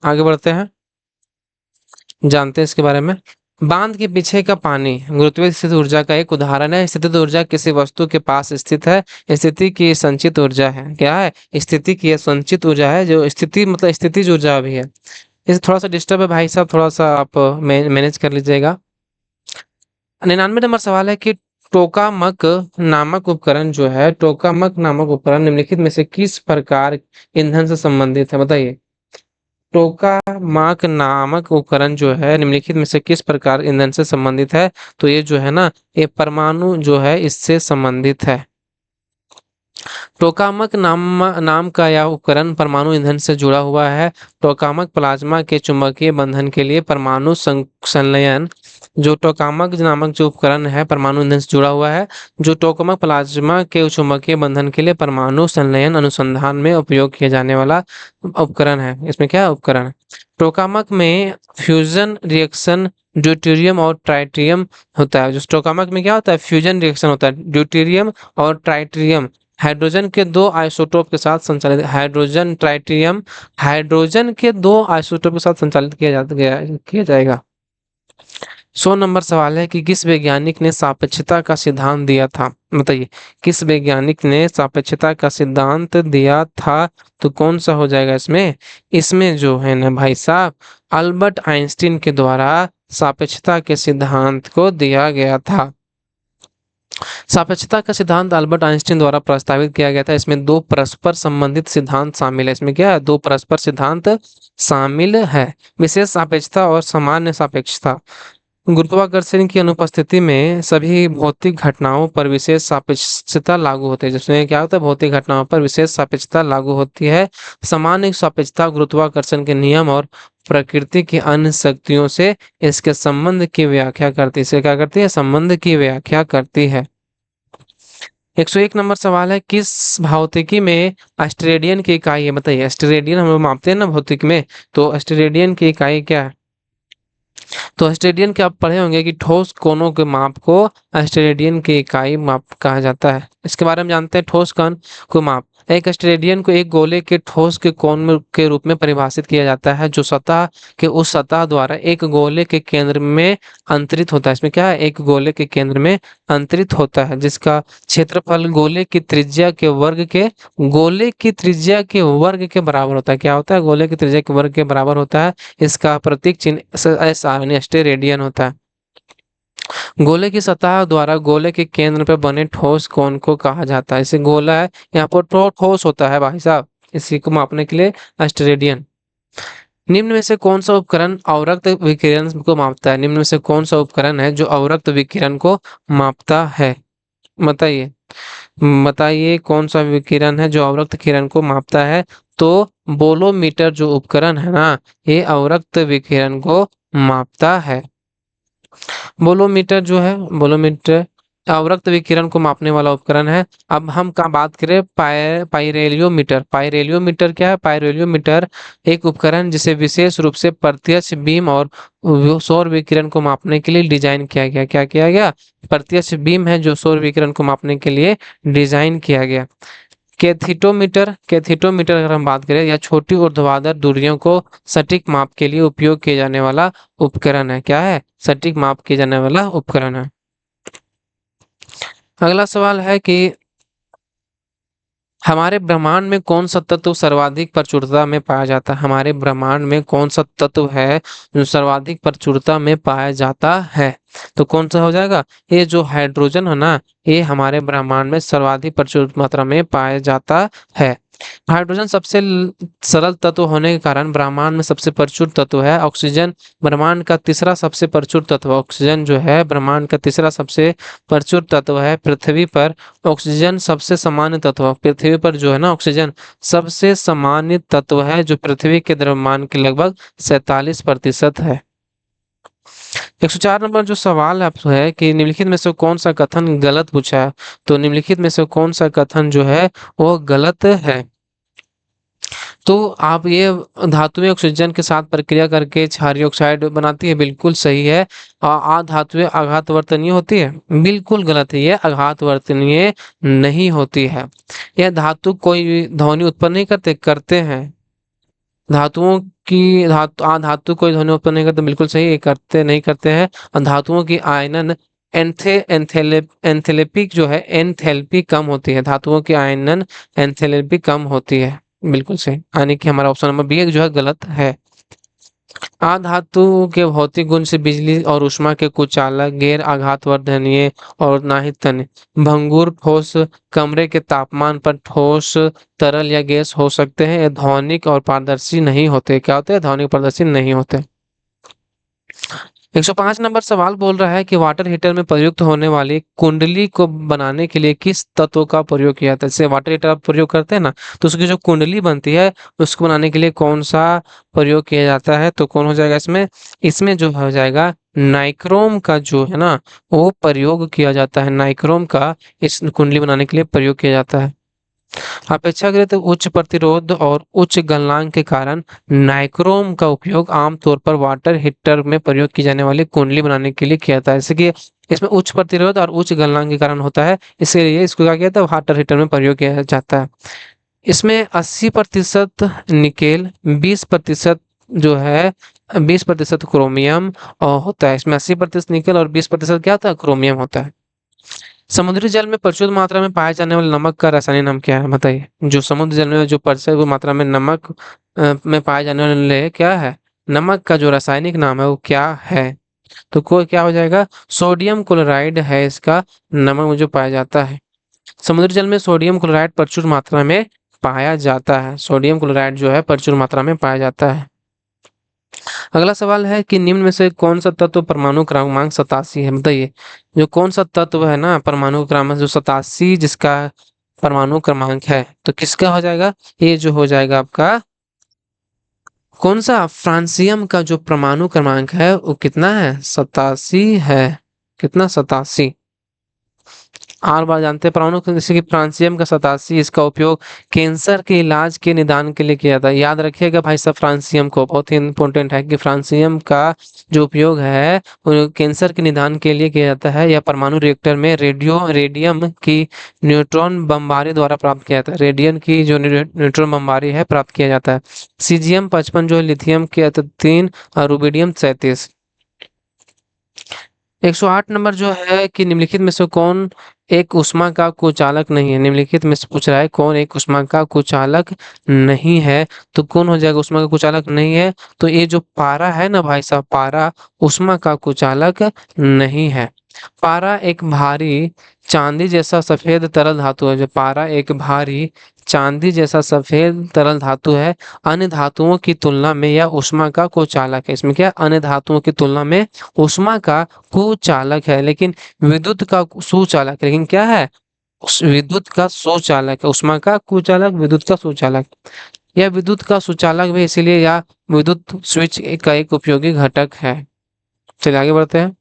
आगे बढ़ते हैं, जानते हैं इसके बारे में। बांध के पीछे का पानी गुरुत्वीय स्थित ऊर्जा का एक उदाहरण है। स्थितिज ऊर्जा किसी वस्तु के पास स्थित है, स्थिति की संचित ऊर्जा है। क्या है? स्थिति की संचित ऊर्जा है। जो स्थिति मतलब स्थितिज ऊर्जा भी है। इसे थोड़ा सा डिस्टर्ब है भाई साहब, थोड़ा सा आप मैनेज कर लीजिएगा। 99 नंबर सवाल है कि टोकामक नामक उपकरण जो है, टोकामक नामक उपकरण निम्नलिखित में से किस प्रकार ईंधन से संबंधित है? बताइए। टोकामाक नामक उपकरण जो है निम्नलिखित में से किस प्रकार ईंधन से संबंधित है? तो ये जो है ना, ये परमाणु जो है इससे संबंधित है। टोकामक नाम का यह उपकरण परमाणु ईंधन से जुड़ा हुआ है। टोकामक प्लाज्मा के चुंबकीय बंधन के लिए परमाणु संलयन, जो टोकामक नामक जो उपकरण है परमाणु ईंधन से जुड़ा हुआ है। जो टोकामक प्लाज्मा के चुंबकीय बंधन के लिए परमाणु संलयन अनुसंधान में उपयोग किया जाने वाला उपकरण है। इसमें क्या उपकरण? टोकामक में फ्यूजन रिएक्शन ड्यूटेरियम और ट्राइटियम होता है। जो टोकामक में क्या होता है? फ्यूजन रिएक्शन होता है ड्यूटेरियम और ट्राइटियम, हाइड्रोजन के दो आइसोटोप के साथ संचालित, हाइड्रोजन ट्राइटियम, हाइड्रोजन के दो आइसोटोप के साथ संचालित किया जाएगा। 100 नंबर सवाल है कि किस वैज्ञानिक ने सापेक्षता का सिद्धांत दिया था? बताइए। किस वैज्ञानिक ने सापेक्षता का सिद्धांत दिया था? तो कौन सा हो जाएगा इसमें? इसमें जो है ना भाई साहब, अल्बर्ट आइंस्टीन के द्वारा सापेक्षता के सिद्धांत को दिया गया था। सापेक्षता का सिद्धांत अल्बर्ट आइंस्टीन द्वारा प्रस्तावित किया गया था। इसमें दो परस्पर संबंधित सिद्धांत शामिल है। इसमें क्या है? दो परस्पर सिद्धांत शामिल है, विशेष सापेक्षता और सामान्य सापेक्षता। गुरुत्वाकर्षण की अनुपस्थिति में सभी भौतिक घटनाओं पर विशेष सापेक्षता लागू होती है। जिसमें क्या होता है, भौतिक घटनाओं पर विशेष सापेक्षता लागू होती है। सामान्य सापेक्षता गुरुत्वाकर्षण के नियम और प्रकृति की अन्य शक्तियों से इसके संबंध की व्याख्या करती है। इसे क्या करती है, संबंध की व्याख्या करती है। 101 नंबर सवाल है, किस भौतिकी में अस्टेरेडियन की इकाई है? बताइए, अस्टेरेडियन हम लोग मापते हैं ना भौतिक में, तो अस्टेरेडियन की इकाई क्या है? तो अस्टेरेडियन के आप पढ़े होंगे कि ठोस कोनों के माप को अस्टेरेडियन की इकाई माप कहा जाता है। इसके बारे में जानते हैं, ठोस कण को माप। एक अस्टेरेडियन को एक गोले के ठोस के के रूप में परिभाषित किया जाता है, जो सतह के उस सतह द्वारा एक गोले के केंद्र में अंतरित होता है। इसमें क्या है, एक गोले के केंद्र में अंतरित होता है, जिसका क्षेत्रफल गोले की त्रिज्या के वर्ग के बराबर होता है। क्या होता है, गोले की त्रिज्या के वर्ग के बराबर होता है। इसका प्रतीक चिन्ह एस यानी अस्टेरेडियन होता है। गोले की सतह द्वारा गोले के केंद्र पर बने ठोस कोण को कहा जाता है। इसे गोला है, यहाँ पर ठोस होता है भाई साहब, इसी को मापने के लिए अस्टेरेडियन। निम्न में से कौन सा उपकरण अवरक्त विकिरण को मापता है? निम्न में से कौन सा उपकरण है जो अवरक्त विकिरण को मापता है? बताइए, बताइए कौन सा विकिरण है जो अवरक्त किरण को मापता है? तो बोलोमीटर जो उपकरण है ना, ये अवरक्त विकिरण को मापता है। बोलोमीटर जो है, बोलोमीटर अवरक्त विकिरण को मापने वाला उपकरण है। अब हम का बात करें पाइरेलियोमीटर। पाइरेलियोमीटर क्या है? पाइरेलियोमीटर एक उपकरण जिसे विशेष रूप से प्रत्यक्ष बीम और सौर विकिरण को मापने के लिए डिजाइन किया गया। क्या किया गया? प्रत्यक्ष बीम है जो सौर विकिरण को मापने के लिए डिजाइन किया गया। कैथीटोमीटर, कैथीटोमीटर अगर हम बात करें, या छोटी ऊर्ध्वाधर दूरियों को सटीक माप के लिए उपयोग किए जाने वाला उपकरण है। क्या है? सटीक माप किए जाने वाला उपकरण है। अगला सवाल है कि हमारे ब्रह्मांड में कौन सा तत्व सर्वाधिक प्रचुरता में पाया जाता है? हमारे ब्रह्मांड में कौन सा तत्व है जो सर्वाधिक प्रचुरता में पाया जाता है? तो कौन सा हो जाएगा? ये जो हाइड्रोजन है ना, ये हमारे ब्रह्मांड में सर्वाधिक प्रचुर मात्रा में पाया जाता है। हाइड्रोजन सबसे सरल तत्व होने के कारण ब्रह्मांड में सबसे प्रचुर तत्व है। ऑक्सीजन ब्रह्मांड का तीसरा सबसे प्रचुर तत्व, ऑक्सीजन जो है ब्रह्मांड का तीसरा सबसे प्रचुर तत्व है। पृथ्वी पर ऑक्सीजन सबसे सामान्य तत्व, पृथ्वी पर जो है ना ऑक्सीजन सबसे सामान्य तत्व है, जो पृथ्वी के द्रव्यमान के लगभग 47% है। 104 नंबर जो सवाल है कि निम्नलिखित में से कौन सा कथन गलत पूछा है? तो निम्नलिखित में से कौन सा कथन जो है वो गलत है? तो आप ये धातुएं ऑक्सीजन के साथ प्रक्रिया करके क्षारीय ऑक्साइड बनाती है, बिल्कुल सही है। धातुएं आघात वर्तनीय होती है, बिल्कुल गलत है, ये आघात वर्तनीय नहीं होती है। यह धातु कोई ध्वनि उत्पन्न नहीं करते हैं। धातुओं की धातु कोई ध्वनि उत्पन्न नहीं करते, बिल्कुल सही, ये नहीं करते हैं। और धातुओं की आयनन एंथैल्पी जो है, एंथैल्पी कम होती है। धातुओं की आयनन एंथैल्पी कम होती है, बिल्कुल सही, यानी कि हमारा ऑप्शन नंबर बी जो है गलत है। आधातु के भौतिक गुण से बिजली और ऊष्मा के कुचालक, गैर आघातवर्धनीय और नाहित तन्य, भंगुर, ठोस, कमरे के तापमान पर ठोस, तरल या गैस हो सकते हैं। ये ध्वनिक और पारदर्शी नहीं होते। क्या होते हैं? ध्वनिक पारदर्शी नहीं होते। 105 नंबर सवाल बोल रहा है कि वाटर हीटर में प्रयुक्त होने वाली कुंडली को बनाने के लिए किस तत्व का प्रयोग किया जाता है? जैसे वाटर हीटर आप प्रयोग करते हैं ना, तो उसकी जो कुंडली बनती है उसको बनाने के लिए कौन सा प्रयोग किया जाता है? तो कौन हो जाएगा इसमें? इसमें जो हो जाएगा नाइक्रोम का जो है ना, वो प्रयोग किया जाता है। नाइक्रोम का इस कुंडली बनाने के लिए प्रयोग किया जाता है। अपेक्षाकृत उच्च प्रतिरोध और उच्च गलनांक के कारण नाइक्रोम का उपयोग आमतौर पर वाटर हीटर में प्रयोग की जाने वाली कुंडली बनाने के लिए किया जाता है। जैसे कि इसमें उच्च प्रतिरोध और उच्च गलनांक के कारण होता है, इसलिए इसको क्या किया जाता है? वाटर हीटर में प्रयोग किया जाता है। इसमें 80% निकेल, 20% जो है 20% क्रोमियम होता है। इसमें 80% निकेल और 20% क्या होता है? क्रोमियम होता है। समुद्री जल में प्रचुर मात्रा में पाए जाने वाले नमक का रासायनिक नाम क्या है? बताइए, जो समुद्र जल में जो प्रचुर मात्रा में नमक में पाए जाने वाले क्या है, नमक का जो रासायनिक नाम है वो क्या है? तो कोई क्या हो जाएगा? सोडियम क्लोराइड है इसका नमक में जो पाया जाता है। समुद्री जल में सोडियम क्लोराइड प्रचुर मात्रा में पाया जाता है। सोडियम क्लोराइड जो है प्रचुर मात्रा में पाया जाता है। अगला सवाल है कि निम्न में से कौन सा तत्व परमाणु क्रमांक 87 है, बताइए। जो कौन सा तत्व है ना परमाणु क्रमांक जो 87 जिसका परमाणु क्रमांक है, तो किसका हो जाएगा? ये जो हो जाएगा आपका कौन सा फ्रांसियम का जो परमाणु क्रमांक है वो कितना है? 87 है। कितना? 87। और बार जानते हैं परमाणु जैसे कि फ्रांसियम का 87, इसका उपयोग कैंसर के इलाज के निदान के लिए किया जाता है। याद रखिएगा भाई साहब, फ्रांसियम को बहुत ही इंपॉर्टेंट है कि फ्रांसियम का जो उपयोग है वो कैंसर के निदान के लिए किया जाता है, या परमाणु रिएक्टर में रेडियम की न्यूट्रॉन बमबारी द्वारा प्राप्त किया जाता है। रेडियम की जो न्यूट्रॉन बमबारी है प्राप्त किया जाता है। सीजियम 55 जो है लिथियम के 3 और रुबिडियम 37। 108 नंबर जो है कि निम्नलिखित में से कौन एक ऊष्मा का कुचालक नहीं है? निम्नलिखित में से पूछ रहा है कौन एक ऊष्मा का कुचालक नहीं है, तो कौन हो जाएगा ऊष्मा का कुचालक नहीं है? तो ये जो पारा है ना भाई साहब, पारा ऊष्मा का कुचालक नहीं है। पारा एक भारी चांदी जैसा सफेद तरल धातु है। जो पारा एक भारी चांदी जैसा सफेद तरल धातु है। अन्य धातुओं की तुलना में यह ऊष्मा का कुचालक है। इसमें क्या? अन्य धातुओं की तुलना में ऊष्मा का कुचालक है, लेकिन विद्युत का सुचालक। लेकिन क्या है? विद्युत का सुचालक है। ऊष्मा का कुचालक, विद्युत का सुचालक। यह विद्युत का सुचालक भी इसीलिए या विद्युत स्विच का एक उपयोगी घटक है। चलिए आगे बढ़ते हैं।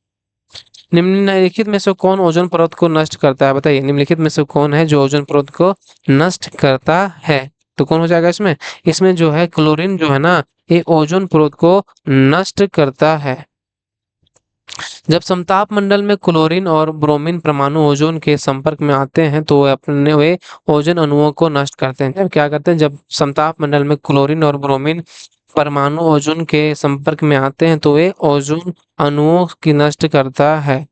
निम्नलिखित में से कौन ओजोन परत को नष्ट करता है? बताइए, निम्नलिखित में से कौन है जो ओजोन परत को नष्ट करता है? तो कौन हो जाएगा इसमें? इसमें जो है क्लोरीन जो है ना, ये ओजोन परत को नष्ट करता है। जब समताप मंडल में क्लोरीन और ब्रोमीन परमाणु ओजोन के संपर्क में आते हैं तो वे ओजोन अणुओं को नष्ट करते हैं। जब क्या करते हैं? जब समताप मंडल में क्लोरीन और ब्रोमीन परमाणु ओजोन के संपर्क में आते हैं तो वे ओजोन अणुओं की नष्ट करता है।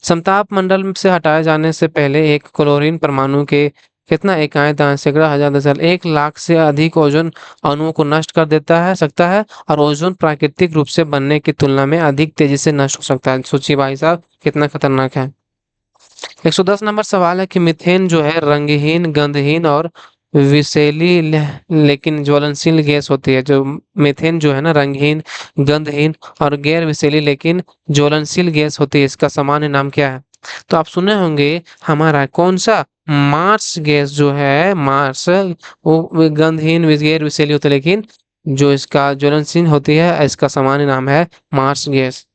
समताप मंडल से हटाए जाने से पहले एक क्लोरीन परमाणु के कितना इकाई दान सैकड़ा हजार दशमलव 1 लाख से अधिक ओजोन अणुओं को नष्ट कर देता है सकता है, और ओजोन प्राकृतिक रूप से बनने की तुलना में अधिक तेजी से नष्ट हो सकता है। सोचिए भाई साहब कितना खतरनाक है। 110 नंबर सवाल है कि मीथेन जो है रंगहीन, गंधहीन और विषैली लेकिन ज्वलनशील गैस होती है। जो मीथेन जो है ना रंगहीन, गंधहीन और गैर विषैली लेकिन ज्वलनशील गैस होती है, इसका सामान्य नाम क्या है? तो आप सुने होंगे हमारा कौन सा मार्स गैस जो है, मार्स वो गंधहीन गैर विषैली होती है, लेकिन जो इसका ज्वलनशील होती है इसका सामान्य नाम है मार्स गैस।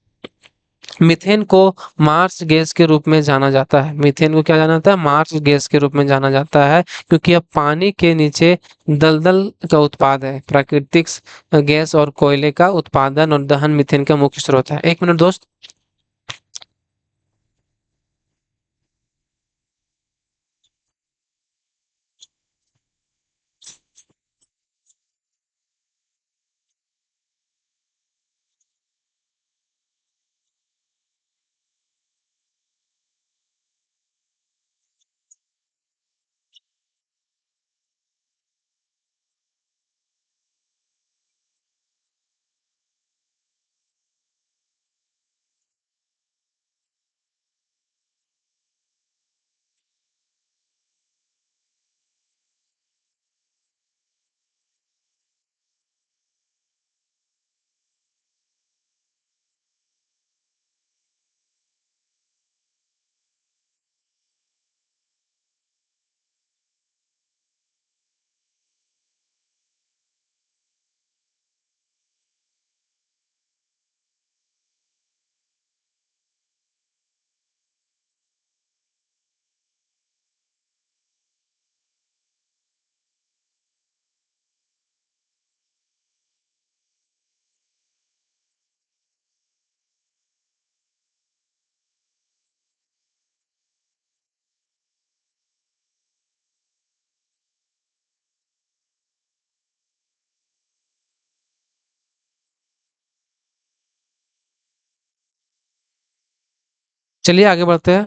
मीथेन को मार्स गैस के रूप में जाना जाता है। मीथेन को क्या जाना जाता है? मार्स गैस के रूप में जाना जाता है, क्योंकि यह पानी के नीचे दलदल का उत्पाद है। प्राकृतिक गैस और कोयले का उत्पादन और दहन मीथेन का मुख्य स्रोत है। 1 मिनट दोस्त। चलिए आगे बढ़ते हैं।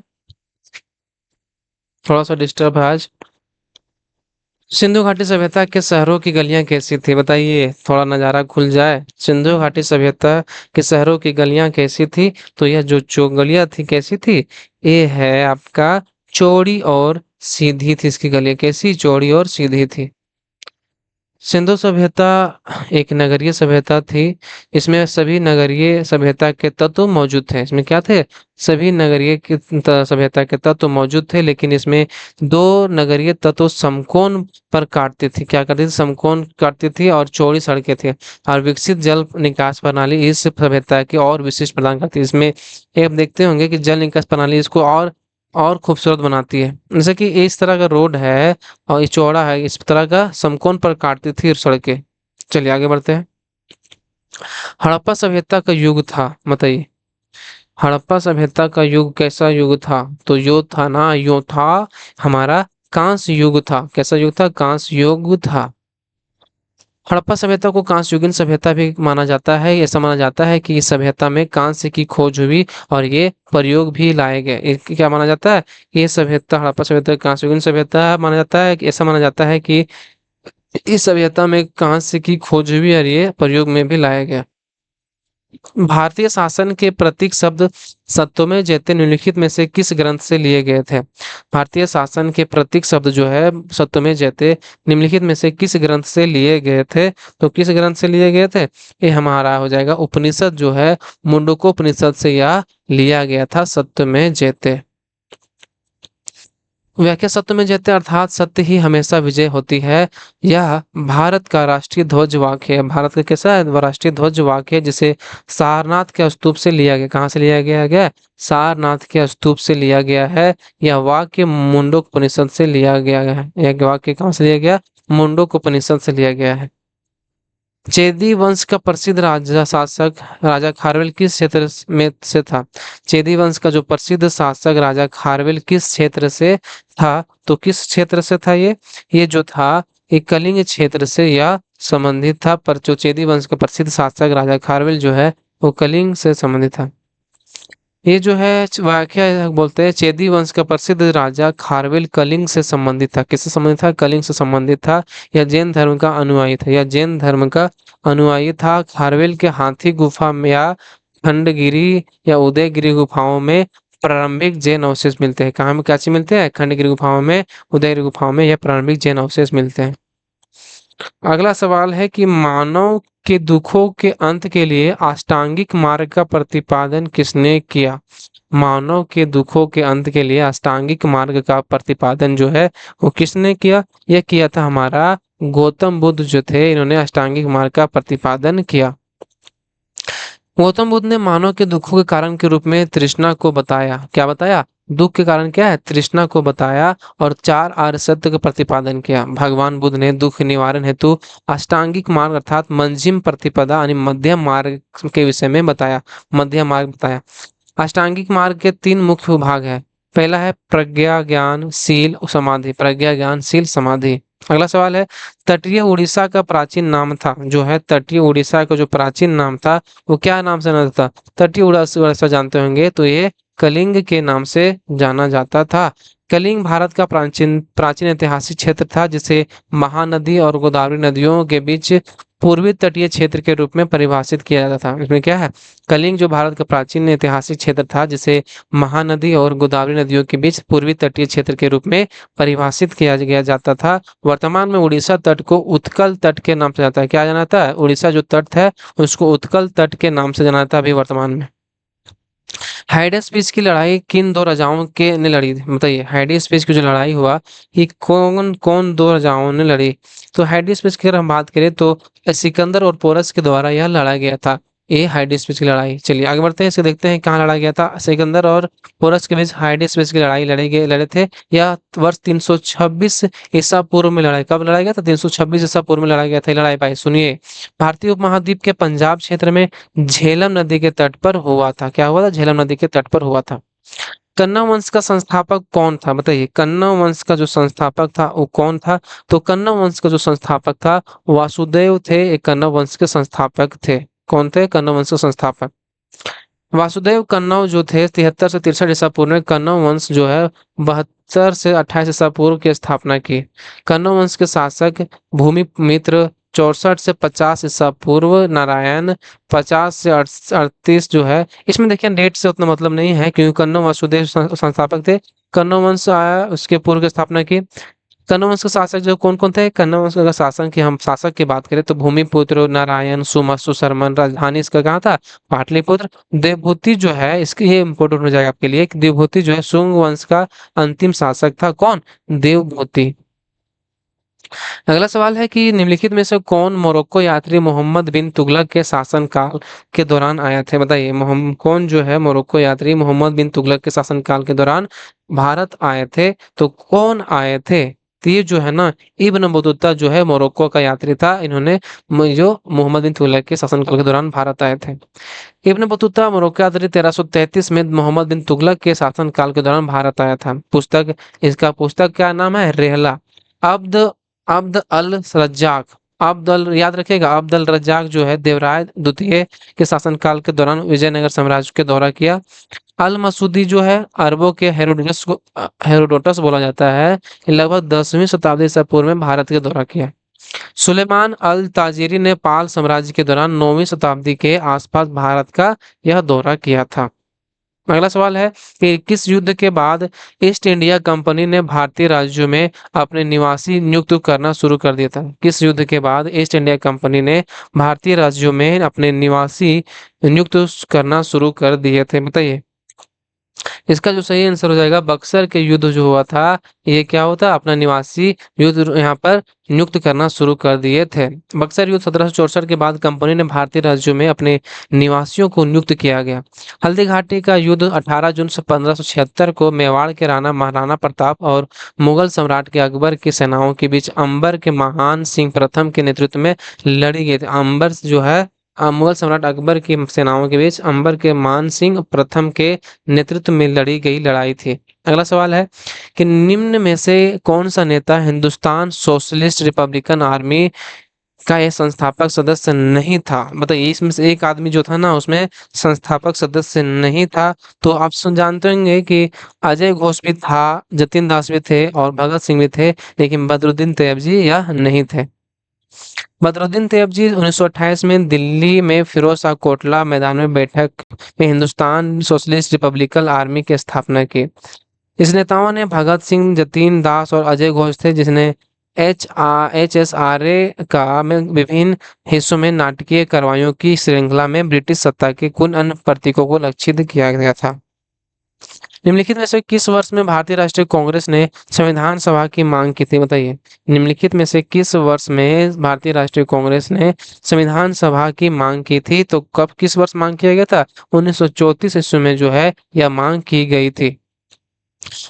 थोड़ा सा डिस्टर्ब है आज। सिंधु घाटी सभ्यता के शहरों की गलियां कैसी थी? बताइए, थोड़ा नजारा खुल जाए। सिंधु घाटी सभ्यता के शहरों की गलियां कैसी थी? तो यह जो गलियां थी कैसी थी? ये है आपका चौड़ी और सीधी थी। इसकी गलियां कैसी? चौड़ी और सीधी थी। सिंधु सभ्यता एक नगरीय सभ्यता थी। इसमें सभी नगरीय सभ्यता के तत्व मौजूद थे। इसमें क्या थे? सभी नगरीय सभ्यता के तत्व मौजूद थे, लेकिन इसमें दो नगरीय तत्व समकोण पर काटती थी। क्या करती थी? समकोण काटती थी और चौड़ी सड़कें थी। और विकसित जल निकास प्रणाली इस सभ्यता की और विशिष्ट प्रदान करती है। इसमें ये आप देखते होंगे कि जल निकास प्रणाली इसको और खूबसूरत बनाती है। जैसे कि इस तरह का रोड है और ये चौड़ा है, इस तरह का समकोण पर काटती थी सड़कें। चलिए आगे बढ़ते हैं। हड़प्पा सभ्यता का युग था, बताइए। हड़प्पा सभ्यता का युग कैसा युग था? तो यो था ना, यो था हमारा कांस्य युग था। कैसा युग था? कांस्य युग था। हड़प्पा सभ्यता को कांस्य युगीन सभ्यता भी माना जाता है। ऐसा माना जाता है कि इस सभ्यता में कांस्य की खोज हुई और ये प्रयोग भी लाए गए। क्या माना जाता है? ये सभ्यता, हड़प्पा सभ्यता कांस्य युगीन सभ्यता माना जाता है। ऐसा माना जाता है कि इस सभ्यता में कांस्य की खोज हुई और ये प्रयोग में भी लाया गया। भारतीय शासन के प्रतीक शब्द सत्यमेव जयते निम्नलिखित में से किस ग्रंथ से लिए गए थे? भारतीय शासन के प्रतीक शब्द जो है सत्यमेव जयते निम्नलिखित में से किस ग्रंथ से लिए गए थे? तो किस ग्रंथ से लिए गए थे? ये हमारा हो जाएगा उपनिषद जो है, मुंडकोपनिषद से यह लिया गया था, सत्यमेव जयते। व्याख्या सत्यमेव जयते अर्थात सत्य ही हमेशा विजय होती है। यह भारत का राष्ट्रीय ध्वज वाक्य है। भारत का कैसा है? राष्ट्रीय ध्वज वाक्य है, जिसे सारनाथ के स्तूप से लिया गया। कहाँ से लिया गया? सारनाथ के स्तूप से लिया गया है। यह वाक्य मुंडकोपनिषद से लिया गया है। यह वाक्य कहाँ से लिया गया? मुंडकोपनिषद से लिया गया है। चेदी वंश का प्रसिद्ध राजा शासक राजा खारवेल किस क्षेत्र में से था? चेदी वंश का जो प्रसिद्ध शासक राजा खारवेल किस क्षेत्र से था? तो किस क्षेत्र से था ये जो था, ये कलिंग क्षेत्र से यह संबंधित था। पर जो चेदी वंश का प्रसिद्ध शासक राजा खारवेल जो है, वो कलिंग से संबंधित था। ये जो है वाक्य बोलते हैं, चेदी वंश का प्रसिद्ध राजा खारवेल कलिंग से संबंधित था। किससे संबंधित था? कलिंग से संबंधित था। यह जैन धर्म का अनुयायी था। यह जैन धर्म का अनुयायी था। खारवेल के हाथी गुफा में या खंडगिरी या उदयगिरी गुफाओं में प्रारंभिक जैन अवशेष मिलते हैं। कहाँ में क्या चीज मिलते हैं? खंडगिरी गुफाओं में, उदयगिरी गुफाओं में यह प्रारंभिक जैन अवशेष मिलते हैं। अगला सवाल है कि मानव के दुखों के अंत के लिए अष्टांगिक मार्ग का प्रतिपादन किसने किया? मानव के दुखों के अंत के लिए अष्टांगिक मार्ग का प्रतिपादन जो है, वो किसने किया? यह किया था हमारा गौतम बुद्ध जो थे, इन्होंने अष्टांगिक मार्ग का प्रतिपादन किया। गौतम बुद्ध ने मानव के दुखों के कारण के रूप में तृष्णा को बताया। क्या बताया? दुख के कारण क्या है? तृष्णा को बताया और चार आर्य सत्य का प्रतिपादन किया। भगवान बुद्ध ने दुख निवारण हेतु अष्टांगिक मार्ग अर्थात मंजिम प्रतिपदा यानी मध्यम मार्ग के विषय में बताया। मध्यम मार्ग बताया। अष्टांगिक मार्ग के तीन मुख्य भाग है। पहला है प्रज्ञा ज्ञान शील समाधि। प्रज्ञा ज्ञान शील समाधि। अगला सवाल है, तटीय उड़ीसा का प्राचीन नाम था, जो है तटीय उड़ीसा का जो प्राचीन नाम था, वो क्या नाम से जाना जाता? तटीय उड़ीसा जानते होंगे, तो ये कलिंग के नाम से जाना जाता था। कलिंग भारत का प्राचीन प्राचीन ऐतिहासिक क्षेत्र था, जिसे महानदी और गोदावरी नदियों के बीच पूर्वी तटीय क्षेत्र के रूप में परिभाषित किया जाता था। इसमें क्या है? कलिंग जो भारत का प्राचीन ऐतिहासिक क्षेत्र था, जिसे महानदी और गोदावरी नदियों के बीच पूर्वी तटीय क्षेत्र के रूप में परिभाषित किया गया जाता था। वर्तमान में उड़ीसा तट को उत्कल तट के नाम से जाता है। क्या जाना जाता है? उड़ीसा जो तट है, उसको उत्कल तट के नाम से जाना जाता है अभी वर्तमान में। हाइडेस्पिस की लड़ाई किन दो राजाओं के ने लड़ी? बताइए, हाइडेस्पिस की जो लड़ाई हुआ, ये कौन कौन दो राजाओं ने लड़ी? तो हाइडेस्पिस की अगर हम बात करें तो सिकंदर और पोरस के द्वारा यह लड़ा गया था। ये हाइडेस्पिस की लड़ाई। चलिए आगे बढ़ते हैं, इसे देखते हैं कहाँ लड़ा गया था। सिकंदर और पोरस के बीच हाइडेस्पिस की लड़ाई लड़े थे। यह वर्ष 326 ईसा पूर्व में लड़ाई, कब लड़ा गया था? 326 ईसा पूर्व में लड़ा गया था लड़ाई। भाई सुनिए, भारतीय उपमहाद्वीप के पंजाब क्षेत्र में झेलम नदी के तट पर हुआ था। क्या हुआ था? झेलम नदी के तट पर हुआ था। कन्नौ वंश का संस्थापक कौन था? बताइए, कन्नौ वंश का जो संस्थापक था वो कौन था? तो कन्नौ वंश का जो संस्थापक था, वासुदेव थे। एक कन्नौ वंश के संस्थापक थे। कौन थे कन्नौ वंश के संस्थापक? वासुदेव कन्नौ जो थे 73 से 63 ईसा पूर्व में कन्नौ वंश जो है 72 से 28 ईसा पूर्व की स्थापना की। कन्नौ वंश के शासक भूमि मित्र 64 से 50 ईसा पूर्व, नारायण 50 से 38 जो है। इसमें देखिए डेट से उतना मतलब नहीं है, क्योंकि कन्नौ वासुदेव संस्थापक थे। कन्नौ वंश आया, उसके पूर्व की स्थापना की। कण्व वंश के शासक जो कौन-कौन थे? कण्व वंश का शासन की हम शासक की बात करें तो भूमिपुत्र, नारायण, सुमशु शर्मन, राजधानी इसका कहाँ था? पाटलिपुत्र। देवभूति जो है इसकी ये इम्पोर्टेंट हो जाएगा आपके लिए कि देवभूति जो है शुंग वंश का अंतिम शासक था। कौन? देवभूति। अगला सवाल है कि निम्नलिखित में से कौन मोरक्को यात्री मोहम्मद बिन तुगलक के शासनकाल के दौरान आए थे? बताइए कौन जो है मोरक्को यात्री मोहम्मद बिन तुगलक के शासनकाल के दौरान भारत आए थे? तो कौन आए थे? तो ये जो है ना इब्न बतूता जो है मोरक्को का यात्री था। इन्होंने जो मोहम्मद बिन तुगलक के शासनकाल के दौरान भारत आए थे। इब्न बतूता मोरक्को यात्री 1333 में मोहम्मद बिन तुगलक के शासनकाल के दौरान भारत आया था। पुस्तक क्या नाम है? रेहला। अब्द अब्द अल रज्जाक। याद रखिएगा, अब्द अल रज्जाक जो है देवराय द्वितीय के शासनकाल के दौरान विजयनगर साम्राज्य के दौरा किया। अल मसूदी जो है अरबों के हेरोडोटस बोला जाता है। ये लगभग 10वीं शताब्दी ईसा पूर्व में भारत के दौरा किया। सुलेमान अल ताजिरी ने पाल साम्राज्य के दौरान 9वीं शताब्दी के आसपास भारत का यह दौरा किया था। अगला सवाल है कि किस युद्ध के बाद ईस्ट इंडिया कंपनी ने भारतीय राज्यों में अपने निवासी नियुक्त करना शुरू कर दिया था? किस युद्ध के बाद ईस्ट इंडिया कंपनी ने भारतीय राज्यों में अपने निवासी नियुक्त करना शुरू कर दिए थे? बताइए। इसका जो सही आंसर हो जाएगा बक्सर के युद्ध जो हुआ था, ये क्या होता? अपना निवासी युद्ध यहाँ पर नियुक्त करना शुरू कर दिए थे। बक्सर युद्ध 1764 के बाद कंपनी ने भारतीय राज्यों में अपने निवासियों को नियुक्त किया गया। हल्दी घाटी का युद्ध 18 जून से 1576 को मेवाड़ के राणा महाराणा प्रताप और मुगल सम्राट के अकबर की सेनाओं के बीच अंबर के महान सिंह प्रथम के नेतृत्व में लड़ी गई थी। अंबर जो है मुगल सम्राट अकबर की सेनाओं के बीच अंबर के मान सिंह प्रथम के नेतृत्व में लड़ी गई लड़ाई थी। अगला सवाल है कि निम्न में से कौन सा नेता हिंदुस्तान सोशलिस्ट रिपब्लिकन आर्मी का ये संस्थापक सदस्य नहीं था? बताइए, इसमें से एक आदमी जो था ना उसमें संस्थापक सदस्य नहीं था। तो आप जानते होंगे कि अजय घोष भी था, जतिन दास भी थे और भगत सिंह भी थे, लेकिन बदरुद्दीन तैयबजी यह नहीं थे। बदरुद्दीन तैयबजी 1928 में दिल्ली में फिरोज शाह कोटला मैदान में बैठक में हिंदुस्तान सोशलिस्ट रिपब्लिकन आर्मी की स्थापना की। इस नेताओं ने भगत सिंह, जतीन दास और अजय घोष थे जिसने HSRA का में विभिन्न हिस्सों में नाटकीय कार्रवाइयों की श्रृंखला में ब्रिटिश सत्ता के कुछ अन्य प्रतीकों को लक्षित किया गया था। निम्नलिखित में से किस वर्ष में भारतीय राष्ट्रीय कांग्रेस ने संविधान सभा की मांग की थी? बताइए। निम्नलिखित में से किस वर्ष में भारतीय राष्ट्रीय कांग्रेस ने संविधान सभा की मांग की थी? तो कब किस वर्ष मांग किया गया था? 1934 ईस्वी में जो है यह मांग की गई थी।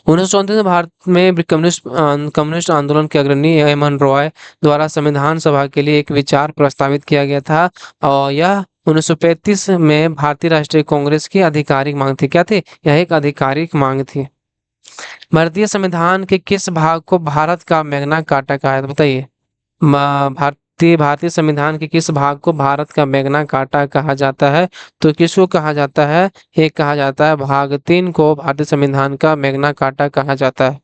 1934 में भारत में कम्युनिस्ट आंदोलन के अग्रणी एम.एन. रॉय द्वारा संविधान सभा के लिए एक विचार प्रस्तावित किया गया था और यह 1935 में भारतीय राष्ट्रीय कांग्रेस की आधिकारिक मांग थी। क्या थी? यह एक आधिकारिक मांग थी। भारतीय संविधान के किस भाग को भारत का मैग्ना कार्टा कहा है? बताइए। भारतीय संविधान के किस भाग को भारत का मैग्ना कार्टा कहा जाता है? तो किसको कहा जाता है? ये कहा जाता है भाग 3 को भारतीय संविधान का मैग्ना कार्टा कहा जाता है।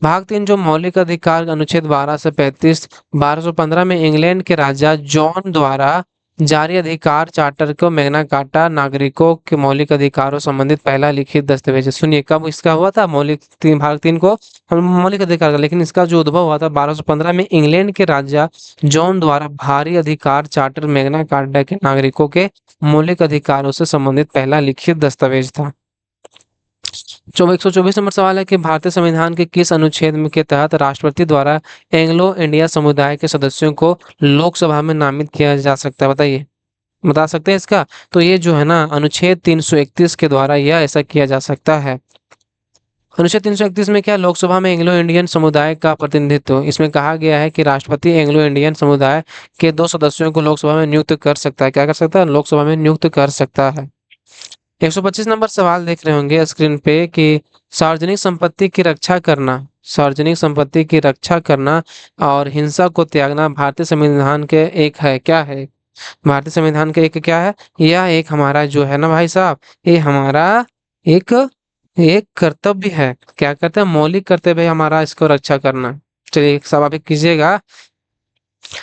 भाग 3 जो मौलिक अधिकार अनुच्छेद 12 से 35 1215 में इंग्लैंड के राजा जॉन द्वारा जारी अधिकार चार्टर को मैग्ना कार्टा नागरिकों के मौलिक अधिकारों संबंधित पहला लिखित दस्तावेज। सुनिए, कब इसका हुआ था? भाग 3 को मौलिक अधिकार का, लेकिन इसका जो उद्भव हुआ था 1215 में इंग्लैंड के राजा जॉन द्वारा भारी अधिकार चार्टर मैग्ना कार्टा के नागरिकों के मौलिक अधिकारों से संबंधित पहला लिखित दस्तावेज था। 124 नंबर सवाल है कि भारतीय संविधान के किस अनुच्छेद के तहत राष्ट्रपति द्वारा एंग्लो इंडिया समुदाय के सदस्यों को लोकसभा में नामित किया जा सकता है? बताइए, बता सकते हैं इसका? तो ये जो है ना अनुच्छेद 331 के द्वारा यह ऐसा किया जा सकता है। अनुच्छेद 331 में क्या? लोकसभा में एंग्लो इंडियन समुदाय का प्रतिनिधित्व। इसमें कहा गया है कि राष्ट्रपति एंग्लो इंडियन समुदाय के 2 सदस्यों को लोकसभा में नियुक्त कर सकता है। क्या कर सकता है? लोकसभा में नियुक्त कर सकता है। 125 नंबर सवाल देख रहे होंगे स्क्रीन पे कि सार्वजनिक संपत्ति की रक्षा करना और हिंसा को त्यागना भारतीय संविधान के एक है। क्या है? भारतीय संविधान के एक क्या है? यह एक हमारा जो है ना भाई साहब, ये हमारा एक एक कर्तव्य है। क्या करते हैं? मौलिक कर्तव्य है हमारा इसको रक्षा करना। चलिए स्वाभाविक कीजिएगा।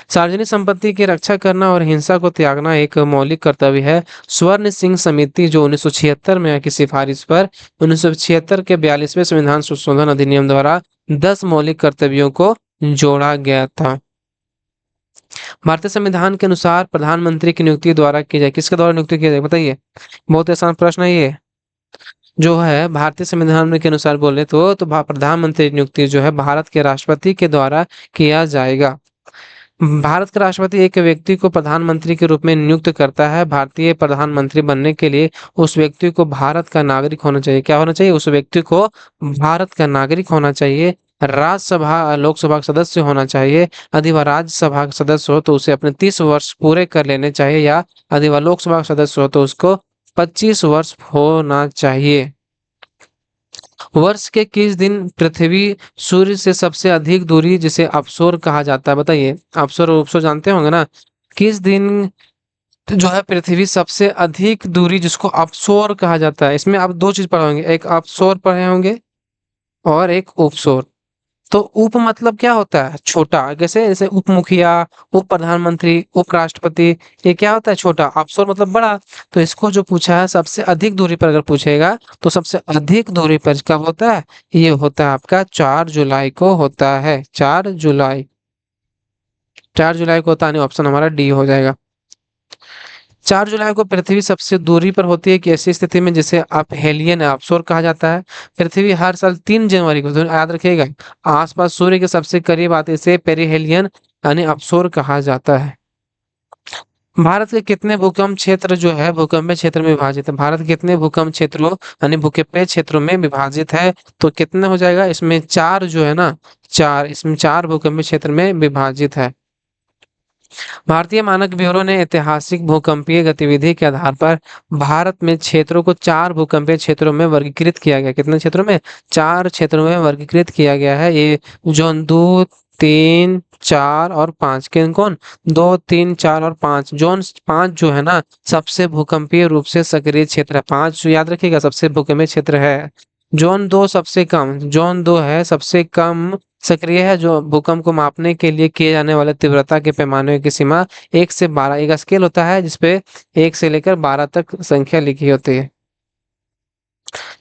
सार्वजनिक संपत्ति की रक्षा करना और हिंसा को त्यागना एक मौलिक कर्तव्य है। स्वर्ण सिंह समिति जो 1976 में की सिफारिश पर 1976 के 42वें संविधान संशोधन अधिनियम द्वारा 10 मौलिक कर्तव्यों को जोड़ा गया था। भारतीय संविधान के अनुसार प्रधानमंत्री की नियुक्ति द्वारा की जाए, किसके द्वारा नियुक्ति की जाए बताइए? बहुत आसान प्रश्न है ये। जो है भारतीय संविधान में के अनुसार बोले तो प्रधानमंत्री नियुक्ति जो है भारत के राष्ट्रपति के द्वारा किया जाएगा। भारत का राष्ट्रपति एक व्यक्ति को प्रधानमंत्री के रूप में नियुक्त करता है। भारतीय प्रधानमंत्री बनने के लिए उस व्यक्ति को भारत का नागरिक होना चाहिए। क्या होना चाहिए? उस व्यक्ति को भारत का नागरिक होना चाहिए, राज्यसभा लोकसभा का सदस्य होना चाहिए। यदि वह राज्यसभा का सदस्य हो तो उसे अपने 30 वर्ष पूरे कर लेने चाहिए, या यदि वह लोकसभा का सदस्य हो तो उसको 25 वर्ष होना चाहिए। वर्ष के किस दिन पृथ्वी सूर्य से सबसे अधिक दूरी, जिसे अपसोर कहा जाता है, बताइए? अपसोर और उपसोर जानते होंगे ना। किस दिन जो है पृथ्वी सबसे अधिक दूरी, जिसको अपसोर कहा जाता है? इसमें आप दो चीज पढ़े होंगे, एक अपसोर पढ़े होंगे और एक उपसोर। तो उप मतलब क्या होता है? छोटा। कैसे? जैसे उप मुखिया, उप प्रधानमंत्री, उपराष्ट्रपति, ये क्या होता है? छोटा। अफसर मतलब बड़ा। तो इसको जो पूछा है सबसे अधिक दूरी पर अगर पूछेगा तो सबसे अधिक दूरी पर कब होता है? ये होता है आपका 4 जुलाई को होता है। 4 जुलाई, 4 जुलाई को होता है। ऑप्शन हमारा डी हो जाएगा। 4 जुलाई को पृथ्वी सबसे दूरी पर होती है कि ऐसी स्थिति में जिसे अपहेलियन अवसोर कहा जाता है। पृथ्वी हर साल 3 जनवरी को, तो याद रखिएगा, आसपास सूर्य के सबसे करीब आते से पेरिहेलियन यानी अवसोर कहा जाता है। भारत के कितने भूकंप क्षेत्र जो है भूकंपीय क्षेत्र में विभाजित है? भारत कितने भूकंप क्षेत्रों यानी भूकंपीय क्षेत्रों में विभाजित है? तो कितने हो जाएगा इसमें? 4 जो है ना, 4, इसमें 4 भूकंपीय क्षेत्र में विभाजित है। भारतीय मानक ब्यूरो ने ऐतिहासिक भूकंपीय गतिविधि के आधार पर भारत में क्षेत्रों को 4 भूकंपीय क्षेत्रों में वर्गीकृत किया गया। कितने क्षेत्रों में? 4 क्षेत्रों में वर्गीकृत किया गया है। ये जोन 2, 3, 4 और 5 किन कौन? 2, 3, 4 और 5। जोन 5 जो है ना सबसे भूकंपीय रूप से सक्रिय क्षेत्र है। 5 याद रखिएगा सबसे भूकंपीय क्षेत्र है। जोन 2 सबसे कम, जोन 2 है सबसे कम सक्रिय है। जो भूकंप को मापने के लिए किए जाने वाले तीव्रता के पैमाने की सीमा 1 से 12, एक स्केल होता है जिसपे 1 से लेकर 12 तक संख्या लिखी होती है।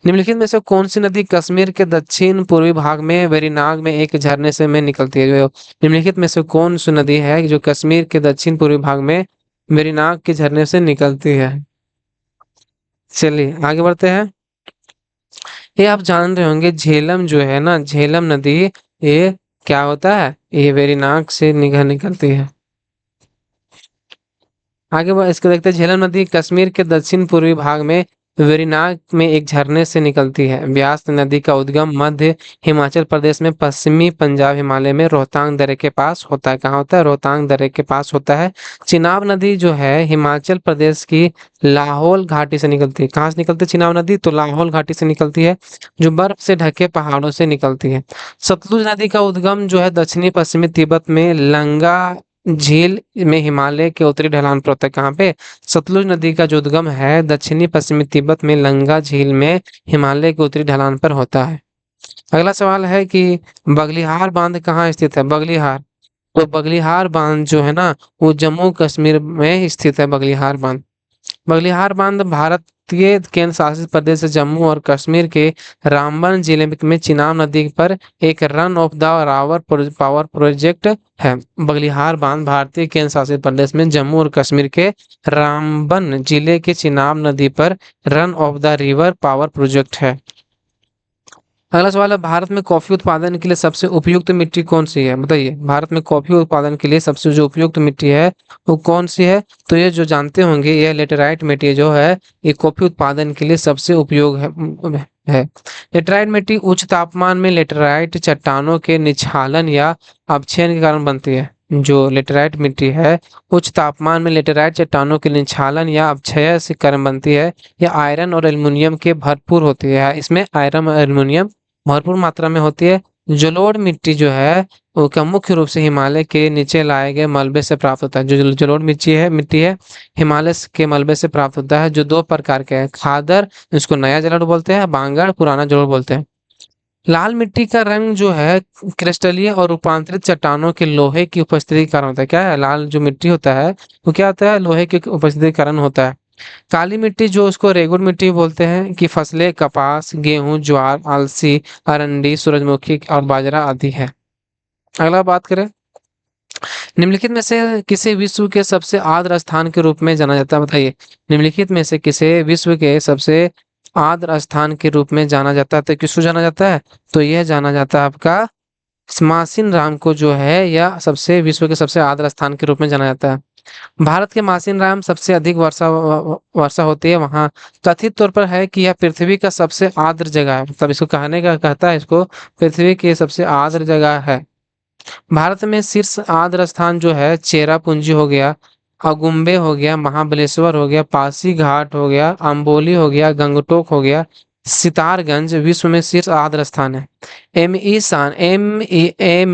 निम्नलिखित में से कौन सी नदी कश्मीर के दक्षिण पूर्वी भाग में वेरीनाग में एक झरने से में निकलती है? जो निम्नलिखित में से कौन सी नदी है जो कश्मीर के दक्षिण पूर्वी भाग में वेरीनाग के झरने से निकलती है? चलिए आगे बढ़ते हैं। ये आप जान रहे होंगे झेलम जो है ना, झेलम नदी, ये क्या होता है? ये वेरीनाग से निकलती है। आगे बढ़ इसको देखते हैं। झेलम नदी कश्मीर के दक्षिण पूर्वी भाग में वेरीनाग में एक झरने से निकलती है। ब्यास नदी का उद्गम मध्य हिमाचल प्रदेश में पश्चिमी पंजाब हिमालय में रोहतांग दर्रे के पास होता है। कहाँ होता है? रोहतांग दर्रे के पास होता है। चिनाब नदी जो है हिमाचल प्रदेश की लाहौल घाटी से निकलती है। कहाँ से निकलती है चिनाब नदी? तो लाहौल घाटी से निकलती है, जो बर्फ से ढके पहाड़ों से निकलती है। सतलुज नदी का उद्गम जो है दक्षिणी पश्चिमी तिब्बत में लंगा झील में हिमालय के उत्तरी ढलान पर होता है। कहाँ पे? सतलुज नदी का जो उद्गम है दक्षिणी पश्चिमी तिब्बत में लंगा झील में हिमालय के उत्तरी ढलान पर होता है। अगला सवाल है कि बगलिहार बांध कहाँ स्थित है? बगलिहार, तो बगलिहार बांध जो है ना वो जम्मू कश्मीर में स्थित है। बगलिहार बांध, बगलिहार बांध भारतीय केंद्र शासित प्रदेश जम्मू और कश्मीर के रामबन जिले में चिनाब नदी पर एक run of the river power project है। बगलिहार बांध भारतीय केंद्र शासित प्रदेश में जम्मू और कश्मीर के रामबन जिले के चिनाब नदी पर run of the river power project है। अगला सवाल है भारत में कॉफी उत्पादन के लिए सबसे उपयुक्त मिट्टी कौन सी है? बताइए भारत में कॉफी उत्पादन के लिए सबसे जो उपयुक्त मिट्टी है वो कौन सी है? तो ये जो जानते होंगे ये लेटेराइट मिट्टी जो है ये कॉफी उत्पादन के लिए सबसे उपयोग है। लेटेराइट मिट्टी उच्च तापमान में लेटेराइट चट्टानों के निक्षालन या अपक्षयन के कारण बनती है। जो लेटेराइट मिट्टी है उच्च तापमान में लेटेराइट चट्टानों के निक्षालन या अपक्षय से कारण बनती है। यह आयरन और एल्युमिनियम के भरपूर होती है। इसमें आयरन और एल्युमिनियम भरपूर मात्रा में होती है। जलोढ़ मिट्टी जो है वो का मुख्य रूप से हिमालय के नीचे लाए गए मलबे से प्राप्त होता है। जो जलोढ़ मिट्टी है हिमालय के मलबे से प्राप्त होता है, जो 2 प्रकार के हैं। खादर, इसको नया जलोढ़ बोलते हैं, बांगड़ पुराना जलोढ़ बोलते हैं। लाल मिट्टी का रंग जो है क्रिस्टलीय और रूपांतरित चट्टानों के लोहे की उपस्थिति के कारण होता है। क्या है? लाल जो मिट्टी होता है वो क्या होता है? लोहे की उपस्थिति के कारण होता है। काली मिट्टी जो उसको रेगुड़ मिट्टी बोलते हैं कि फसलें कपास, गेहूँ, ज्वार, अलसी, अरंडी, सूरजमुखी और बाजरा आदि है। अगला बात करें, निम्नलिखित में से किसे विश्व के सबसे आर्द्र स्थान के रूप में जाना जाता है, बताइए। निम्नलिखित में से किसे विश्व के सबसे आर्द्र स्थान के रूप में जाना जाता है, तो किसको जाना जाता है, तो यह जाना जाता है आपका मासिन राम को जो है, या सबसे विश्व के सबसे आर्द्र स्थान के रूप में जाना जाता है। भारत के मासिन राम सबसे अधिक वर्षा वर्षा होती है वहां। कथित तौर पर है कि यह पृथ्वी का सबसे आर्द्र जगह है, मतलब इसको कहने का कहता है, इसको पृथ्वी की सबसे आर्द्र जगह है। भारत में शीर्ष आर्द्र स्थान जो है चेरापूंजी हो गया, अगुम्बे हो गया, महाबलेश्वर हो गया, पासी घाट हो गया, अम्बोली हो गया, गंगटोक हो गया, सितारगंज विश्व में शीर्ष आर्द्र स्थान है। एम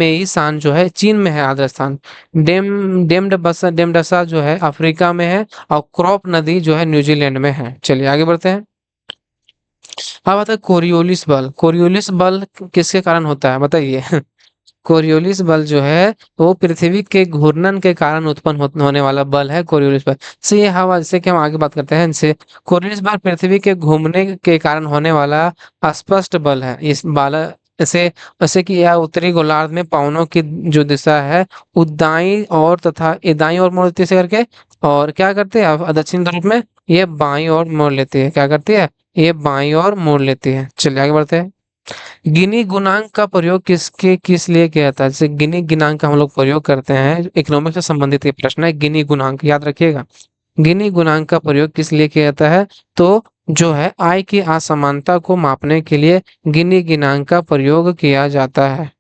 ए शान जो है चीन में है आर्द्र स्थान। डेमडसा जो है अफ्रीका में है, और क्रॉप नदी जो है न्यूजीलैंड में है। चलिए आगे बढ़ते हैं। अब आता है कोरियोलिस बल। कोरियोलिस बल किसके कारण होता है, बताइए। कोरियोलिस बल जो है वो पृथ्वी के घूर्णन के कारण उत्पन्न होने वाला बल है कोरियोलिस बल। से ये हवा, जैसे कि हम आगे बात करते हैं इनसे, कोरियोलिस बल पृथ्वी के घूमने के कारण होने वाला अस्पष्ट बल है। इस बल से जैसे कि यह उत्तरी गोलार्ध में पवनों की जो दिशा है वो दाईं और तथा ये दाईं ओर मोड़ देती है, ऐसे करके, और क्या करते हैं अब दक्षिण ध्रुव में ये बाईं ओर मोड़ लेती है। क्या करती है, ये बाईं ओर मोड़ लेती है। चलिए आगे बढ़ते हैं। गिनी गुणांक का प्रयोग किस लिए किया जाता है, जैसे गिनी गुणांक का हम लोग प्रयोग करते हैं, इकोनॉमिक्स से संबंधित ये प्रश्न है। गिनी गुणांक याद रखिएगा। गिनी गुणांक का प्रयोग किस लिए किया जाता है, तो जो है आय की असमानता को मापने के लिए गिनी गुणांक का प्रयोग किया जाता है।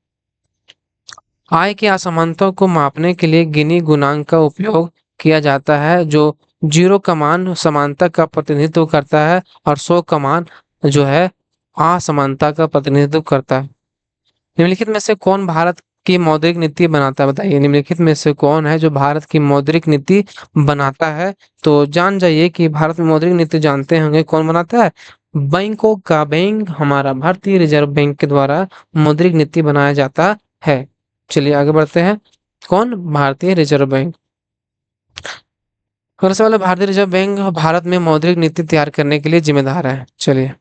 आय की असमानता को मापने के लिए गिनी गुणांक का उपयोग किया जाता है, जो 0 का मान समानता का प्रतिनिधित्व करता है और 100 का मान जो है असमानता का प्रतिनिधित्व करता है। निम्नलिखित में से कौन भारत की मौद्रिक नीति बनाता है, बताइए। निम्नलिखित में से कौन है जो भारत की मौद्रिक नीति बनाता है, तो जान जाइए कि भारत में मौद्रिक नीति जानते होंगे कौन बनाता है। बैंकों का बैंक हमारा भारतीय रिजर्व बैंक के द्वारा मौद्रिक नीति बनाया जाता है। चलिए आगे बढ़ते हैं। कौन, भारतीय रिजर्व बैंक। सबसे पहले भारतीय रिजर्व बैंक भारत में मौद्रिक नीति तैयार करने के लिए जिम्मेदार है। चलिए,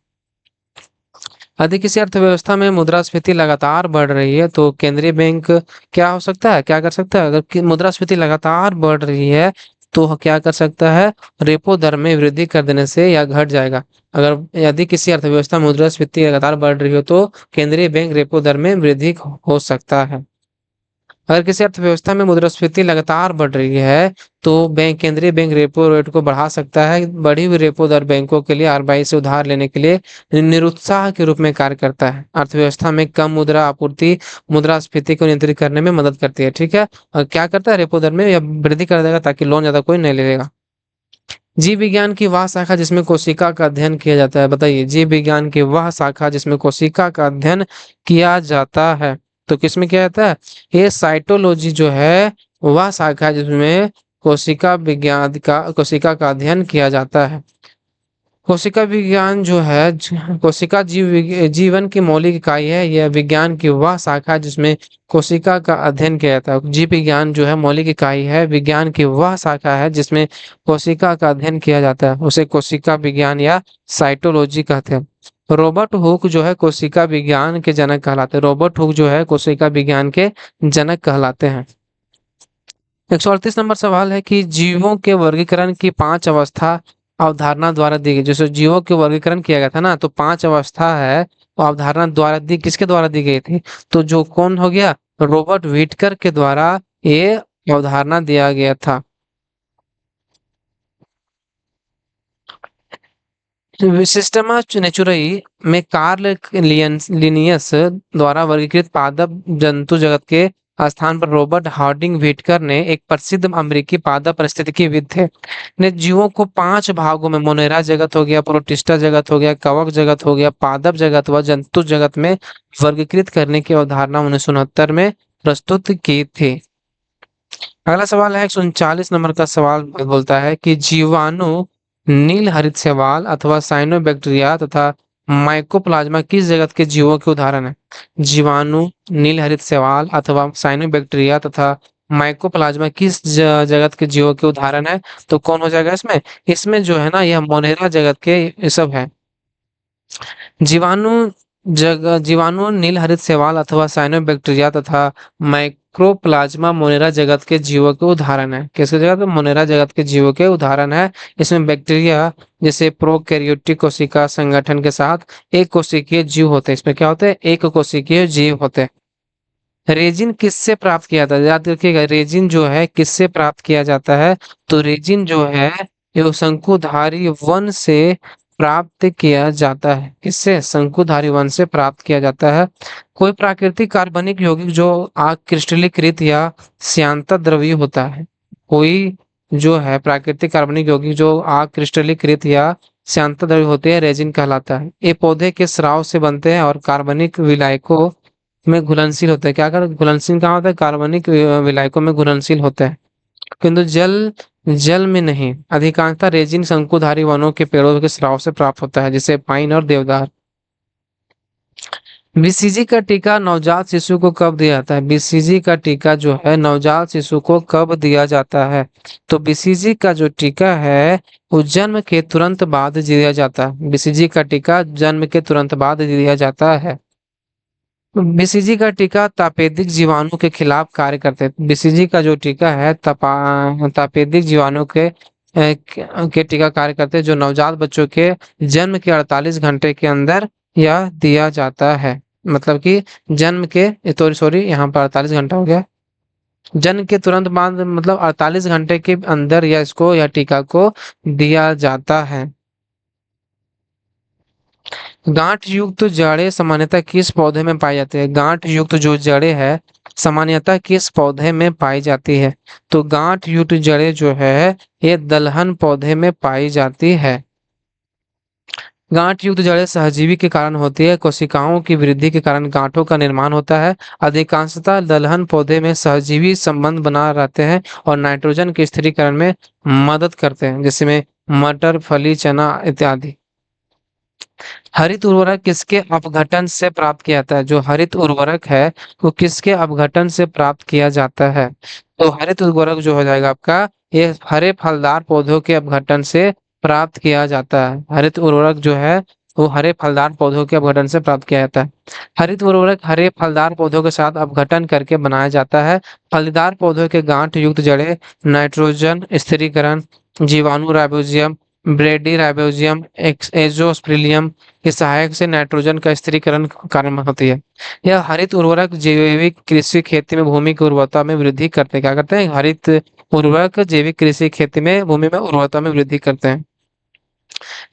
यदि किसी अर्थव्यवस्था में मुद्रास्फीति लगातार बढ़ रही है तो केंद्रीय बैंक क्या हो सकता है, क्या कर सकता है, अगर मुद्रास्फीति लगातार बढ़ रही है तो क्या कर सकता है, रेपो दर में वृद्धि कर देने से या घट जाएगा। अगर यदि किसी अर्थव्यवस्था में मुद्रास्फीति लगातार बढ़ रही हो तो केंद्रीय बैंक रेपो दर में वृद्धि हो सकता है। अगर किसी अर्थव्यवस्था में मुद्रास्फीति लगातार बढ़ रही है तो केंद्रीय बैंक रेपो रेट को बढ़ा सकता है। बढ़ी हुई रेपो दर बैंकों के लिए आरबीआई से उधार लेने के लिए निरुत्साह के रूप में कार्य करता है। अर्थव्यवस्था में कम मुद्रा आपूर्ति मुद्रास्फीति को नियंत्रित करने में मदद करती है। ठीक है, और क्या करता है, रेपो दर में या वृद्धि कर देगा ताकि लोन ज्यादा कोई नहीं लेगा। जीव विज्ञान की वह शाखा जिसमें कोशिका का अध्ययन किया जाता है, बताइए। जीव विज्ञान की वह शाखा जिसमें कोशिका का अध्ययन किया जाता है, तो किसमें किया जाता है, ये साइटोलॉजी जो है वह शाखा है जिसमें कोशिका का अध्ययन किया जाता है। कोशिका विज्ञान जो है कोशिका जीवन की मौलिक इकाई है। यह विज्ञान की वह शाखा है जिसमें कोशिका का अध्ययन किया जाता है। जीव विज्ञान जो है मौलिक इकाई है, विज्ञान की वह शाखा है जिसमें कोशिका का अध्ययन किया जाता है, उसे कोशिका विज्ञान या साइटोलॉजी कहते हैं। रॉबर्ट हुक जो है कोशिका विज्ञान के जनक कहलाते हैं। रॉबर्ट हुक जो है कोशिका विज्ञान के जनक कहलाते हैं। 138 नंबर सवाल है कि जीवों के वर्गीकरण की 5 अवस्था अवधारणा द्वारा दी गई। जैसे जीवों के वर्गीकरण किया गया था ना, तो 5 अवस्था है वो अवधारणा द्वारा किसके द्वारा दी गई थी, तो जो कौन हो गया, रॉबर्ट व्हिटकर के द्वारा ये अवधारणा दिया गया था। सिस्टमा नेचुरई में कार्ल लिनियस द्वारा वर्गीकृत पादप जंतु जगत के स्थान पर रॉबर्ट हार्डिंग व्हिटकर ने, एक प्रसिद्ध अमेरिकी पादप परिस्थितिकीविद थे, ने जीवों को 5 भागों में मोनेरा जगत हो गया, प्रोटिस्टा जगत हो गया, कवक जगत हो गया, पादप जगत व जंतु जगत में वर्गीकृत करने की अवधारणा 1969 में प्रस्तुत की थी। अगला सवाल है 139 नंबर का सवाल बोलता है कि जीवाणु नील हरित शैवाल अथवा साइनोबैक्टीरिया तथा माइकोप्लाज्मा किस जगत के जीवों के उदाहरण है। जीवाणु नील हरित शैवाल अथवा साइनोबैक्टीरिया तथा माइकोप्लाज्मा किस जगत के जीवों के उदाहरण है? तो कौन हो जाएगा इसमें? इसमें जो है ना यह मोनेरा जगत के ये सब है। जीवाणु जीवाणु नील हरित शैवाल अथवा साइनोबैक्टीरिया तथा माइक्रोप्लाज्मा मोनेरा जगत के जीवों के उदाहरण है। किसके जगत में? मोनेरा जगत के जीवों के उदाहरण है। इसमें बैक्टीरिया जैसे प्रोकैरियोटिक कोशिका संगठन के साथ एक कोशिकीय जीव होते हैं। इसमें क्या होते हैं? एक कोशिकीय जीव होते हैं। रेजिन किससे प्राप्त किया जाता है? याद रखिएगा, रेजिन जो है किससे प्राप्त किया जाता है? तो रेजिन जो है ये शंकुधारी वन से प्राप्त किया जाता है। किससे? शंकुधारी वन से प्राप्त किया जाता है। कोई प्राकृतिक कार्बनिक यौगिक जो अक्रिस्टलीकृत या श्यानता द्रव्य होता है। कोई जो है प्राकृतिक कार्बनिक यौगिक जो अक्रिस्टलीकृत या श्यानता द्रव्य होते हैं, रेजिन कहलाता है। ये पौधे के स्राव से बनते हैं और कार्बनिक विलायकों में घुलनशील होते हैं। क्या कर घुलनशील कहाँ होता है? कार्बनिक विलायकों में घुलनशील होते हैं, किंतु जल जल में नहीं। अधिकांशतः रेजिन शंकुधारी वनों के पेड़ों के स्राव से प्राप्त होता है, जैसे पाइन और देवदार। बीसीजी का टीका नवजात शिशु को कब दिया जाता है? बीसीजी का टीका जो है नवजात शिशु को कब दिया जाता है? तो बीसीजी का जो टीका है वो जन्म के तुरंत बाद दिया जाता है। बीसीजी का टीका जन्म के तुरंत बाद दिया जाता है। बीसीजी का टीका तपेदिक जीवाणु के खिलाफ कार्य करते हैं। बीसीजी का जो टीका है तपेदिक जीवाणु के टीका कार्य करते हैं, जो नवजात बच्चों के जन्म के 48 घंटे के अंदर यह दिया जाता है। मतलब कि जन्म के सॉरी यहाँ पर 48 घंटा हो गया। जन्म के तुरंत बाद मतलब 48 घंटे के अंदर यह इसको यह टीका को दिया जाता है। गांठ युक्त जड़ें सामान्यतः किस पौधे में पाई जाती है? गांठ युक्त जो जड़ें है सामान्यतः किस पौधे में पाई जाती है? तो गांठ युक्त जड़ें जो है ये दलहन पौधे में पाई जाती है। गांठ युक्त जड़ें सहजीवी के कारण होती है। कोशिकाओं की वृद्धि के कारण गांठों का निर्माण होता है। अधिकांशतः दलहन पौधे में सहजीवी संबंध बना रहते हैं और नाइट्रोजन के स्थिरीकरण में मदद करते हैं, जिसमें मटर, फली, चना इत्यादि। हरित उर्वरक किसके अपघटन से प्राप्त किया जाता है? जो हरित उर्वरक है वो किसके अपघटन से प्राप्त किया जाता है? तो हरित उर्वरक जो हो जाएगा आपका ये हरे फलदार पौधों के अपघटन से प्राप्त किया जाता है। हरित उर्वरक जो है वो हरे फलदार पौधों के अपघटन से प्राप्त किया जाता है। हरित उर्वरक हरे फलदार पौधों के साथ अपघटन करके बनाया जाता है। फलदार पौधों के गांठ युक्त जड़ें नाइट्रोजन स्थिरीकरण, जीवाणु राइबोजियम, ब्रेडी राइबोजियम, एजोस्प्रिलियम के सहायक से नाइट्रोजन का स्थिरीकरण कारण होती है। यह हरित उर्वरक जैविक कृषि खेती में भूमि की उर्वरता में वृद्धि करते हैं। क्या करते हैं? हरित उर्वरक जैविक कृषि खेती में भूमि में उर्वरता में वृद्धि करते हैं।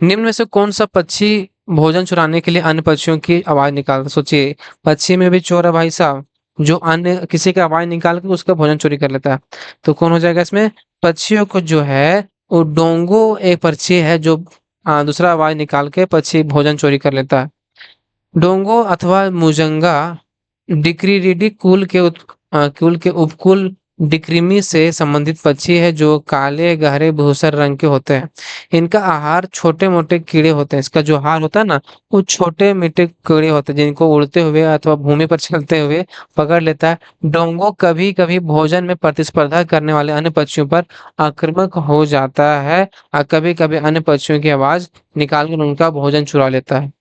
निम्न में से कौन सा पक्षी भोजन चुराने के लिए अन्य पक्षियों की आवाज निकालता? सोचिए, पक्षी में भी चोर है भाई साहब, जो अन्य किसी की आवाज निकाल के उसका भोजन चोरी कर लेता है। तो कौन हो जाएगा इसमें? पक्षियों को जो है वो डोंगो एक पक्षी है जो दूसरा आवाज निकाल के पक्षी भोजन चोरी कर लेता है। डोंगो अथवा मुजंगा डिक्रीरिडी कुल के उपकुल डिक्रीमी से संबंधित पक्षी है, जो काले गहरे भूसर रंग के होते हैं। इनका आहार छोटे मोटे कीड़े होते हैं। इसका जो आहार होता है ना वो छोटे मोटे कीड़े होते हैं, जिनको उड़ते हुए अथवा भूमि पर चलते हुए पकड़ लेता है। डोंगो कभी कभी भोजन में प्रतिस्पर्धा करने वाले अन्य पक्षियों पर आक्रामक हो जाता है और कभी कभी अन्य पक्षियों की आवाज निकालकर उनका भोजन चुरा लेता है।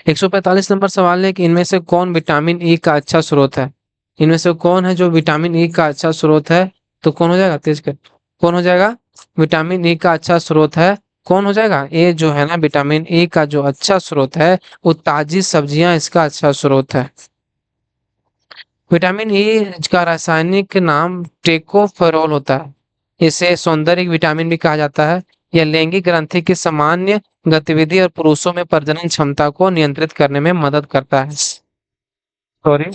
145 नंबर सवाल है कि इनमें से कौन विटामिन ई का अच्छा स्रोत है? इनमें से कौन है जो विटामिन ई का अच्छा स्रोत है? तो कौन हो जाएगा? तेज कर। कौन हो जाएगा? विटामिन ई का अच्छा स्रोत है। कौन हो जाएगा? ये जो है ना विटामिन ई का जो अच्छा स्रोत है वो ताजी सब्जियां इसका अच्छा स्रोत है। विटामिन ई का रासायनिक नाम टेकोफेरोल होता है। इसे सौंदर्य विटामिन भी कहा जाता है। यह लैंगिक ग्रंथि की सामान्य गतिविधि और पुरुषों में प्रजनन क्षमता को नियंत्रित करने में मदद करता है। सॉरी।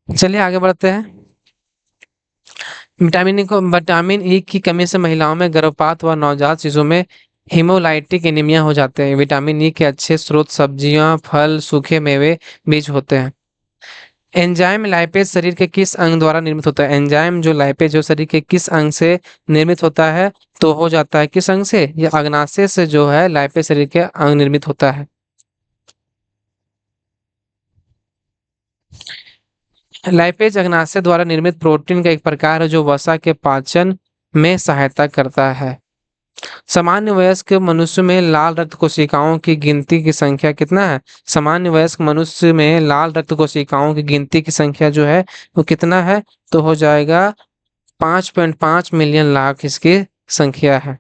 चलिए आगे बढ़ते हैं। विटामिन ई की कमी से महिलाओं में गर्भपात व नवजात शिशु में हीमोलाइटिक एनीमिया हो जाते हैं। विटामिन ई के अच्छे स्रोत सब्जियां, फल, सूखे मेवे, बीज होते हैं। एंजाइम लाइपेज शरीर के किस अंग द्वारा निर्मित होता है? एंजाइम जो लाइपेज जो शरीर के किस अंग से निर्मित होता है? तो हो जाता है किस अंग से? ये अग्नाशय से जो है लाइपेज शरीर के अंग निर्मित होता है। लाइपेज अग्नाशय द्वारा निर्मित प्रोटीन का एक प्रकार है जो वसा के पाचन में सहायता करता है। सामान्य वयस्क मनुष्य में लाल रक्त कोशिकाओं की गिनती की संख्या कितना है? सामान्य वयस्क मनुष्य में लाल रक्त कोशिकाओं की गिनती की संख्या जो है वो कितना है? तो हो जाएगा 5.5 मिलियन लाख इसकी संख्या है।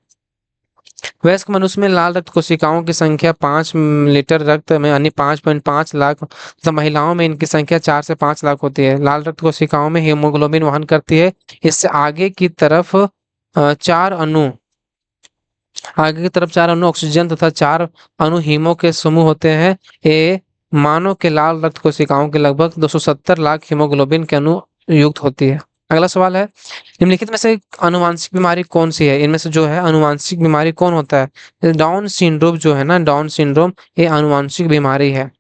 वयस्क मनुष्य में लाल रक्त कोशिकाओं की संख्या 5 लीटर रक्त में यानी 5.5 लाख तथा महिलाओं में इनकी संख्या 4 से 5 लाख होती है। लाल रक्त कोशिकाओं में हीमोग्लोबिन वहन करती है। इससे आगे की तरफ 4 अणु ऑक्सीजन तथा 4 अणु हीमो के समूह होते हैं। ये मानव के लाल रक्त कोशिकाओं के लगभग 270 लाख हीमोग्लोबिन के अणु युक्त होती है। अगला सवाल है, निम्नलिखित में से आनुवांशिक बीमारी कौन सी है? इनमें से जो है आनुवांशिक बीमारी कौन होता है? डाउन सिंड्रोम जो है ना, डाउन सिंड्रोम ये आनुवांशिक बीमारी है।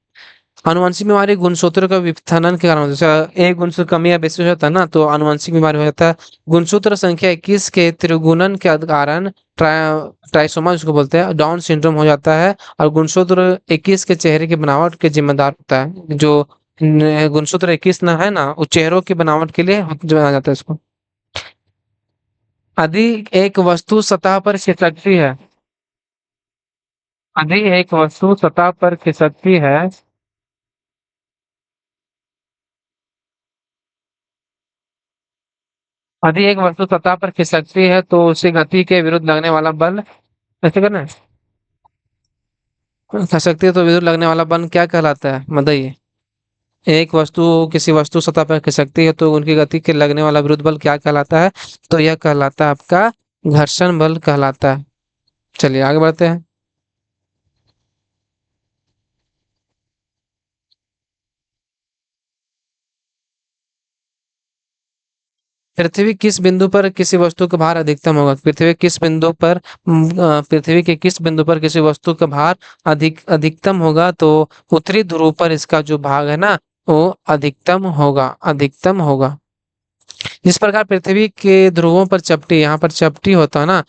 आनुवांशिक बीमारी गुणसूत्र का विफथनन के कारण होता है। जैसे एक गुणसूत्र कमी या बेसी हो जाता है ना तो आनुवांशिक बीमारी हो जाता है। गुणसूत्र संख्या 21 के त्रिगुणन के कारण ट्राइसोमा जिसको बोलते हैं डाउन सिंड्रोम हो जाता है। और गुणसूत्र 21 के चेहरे की बनावट के जिम्मेदार होता है। जो गुणसूत्र 21 ना है ना वो चेहरों की बनावट के लिए जाना जाता है इसको। यदि एक वस्तु सतह पर खिसकती है, यदि एक वस्तु सतह पर खिसकती है, यदि एक वस्तु सतह पर खिसकती है तो उसे गति के विरुद्ध लगने वाला बल, ऐसे करना है, खिसकती है तो विरुद्ध लगने वाला बल क्या कहलाता है? बताइए। एक वस्तु किसी वस्तु सतह पर खिसकती है तो उनकी गति के लगने वाला विरुद्ध बल क्या कहलाता है? तो यह कहलाता है आपका घर्षण बल कहलाता है। चलिए आगे बढ़ते हैं। पृथ्वी किस बिंदु पर किसी वस्तु का भार अधिकतम होगा? पृथ्वी किस बिंदु पर पृथ्वी के किस बिंदु पर किसी वस्तु का भार अधिकतम होगा? तो उत्तरी ध्रुव पर इसका जो भाग है ना वो अधिकतम होगा। जिस प्रकार पृथ्वी के ध्रुवों पर चपटी, यहाँ पर चपटी होता है ना,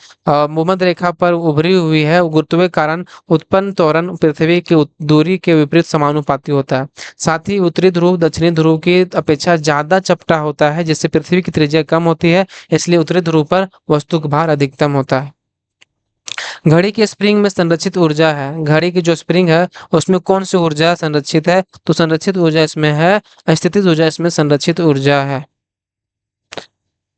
भूमध्य रेखा पर उभरी हुई है, गुरुत्व कारण उत्पन्न त्वरण पृथ्वी की दूरी के विपरीत समानुपाती होता है। साथ ही उत्तरी ध्रुव दक्षिणी ध्रुव की अपेक्षा ज्यादा चपटा होता है जिससे पृथ्वी की त्रिज्या कम होती है, इसलिए उत्तरी ध्रुव पर वस्तु का भार अधिकतम होता है। घड़ी की स्प्रिंग में संरक्षित ऊर्जा है, घड़ी की जो स्प्रिंग है उसमें कौन सी ऊर्जा संरक्षित है? तो संरक्षित ऊर्जा इसमें है, स्थितिज ऊर्जा इसमें संरक्षित ऊर्जा है।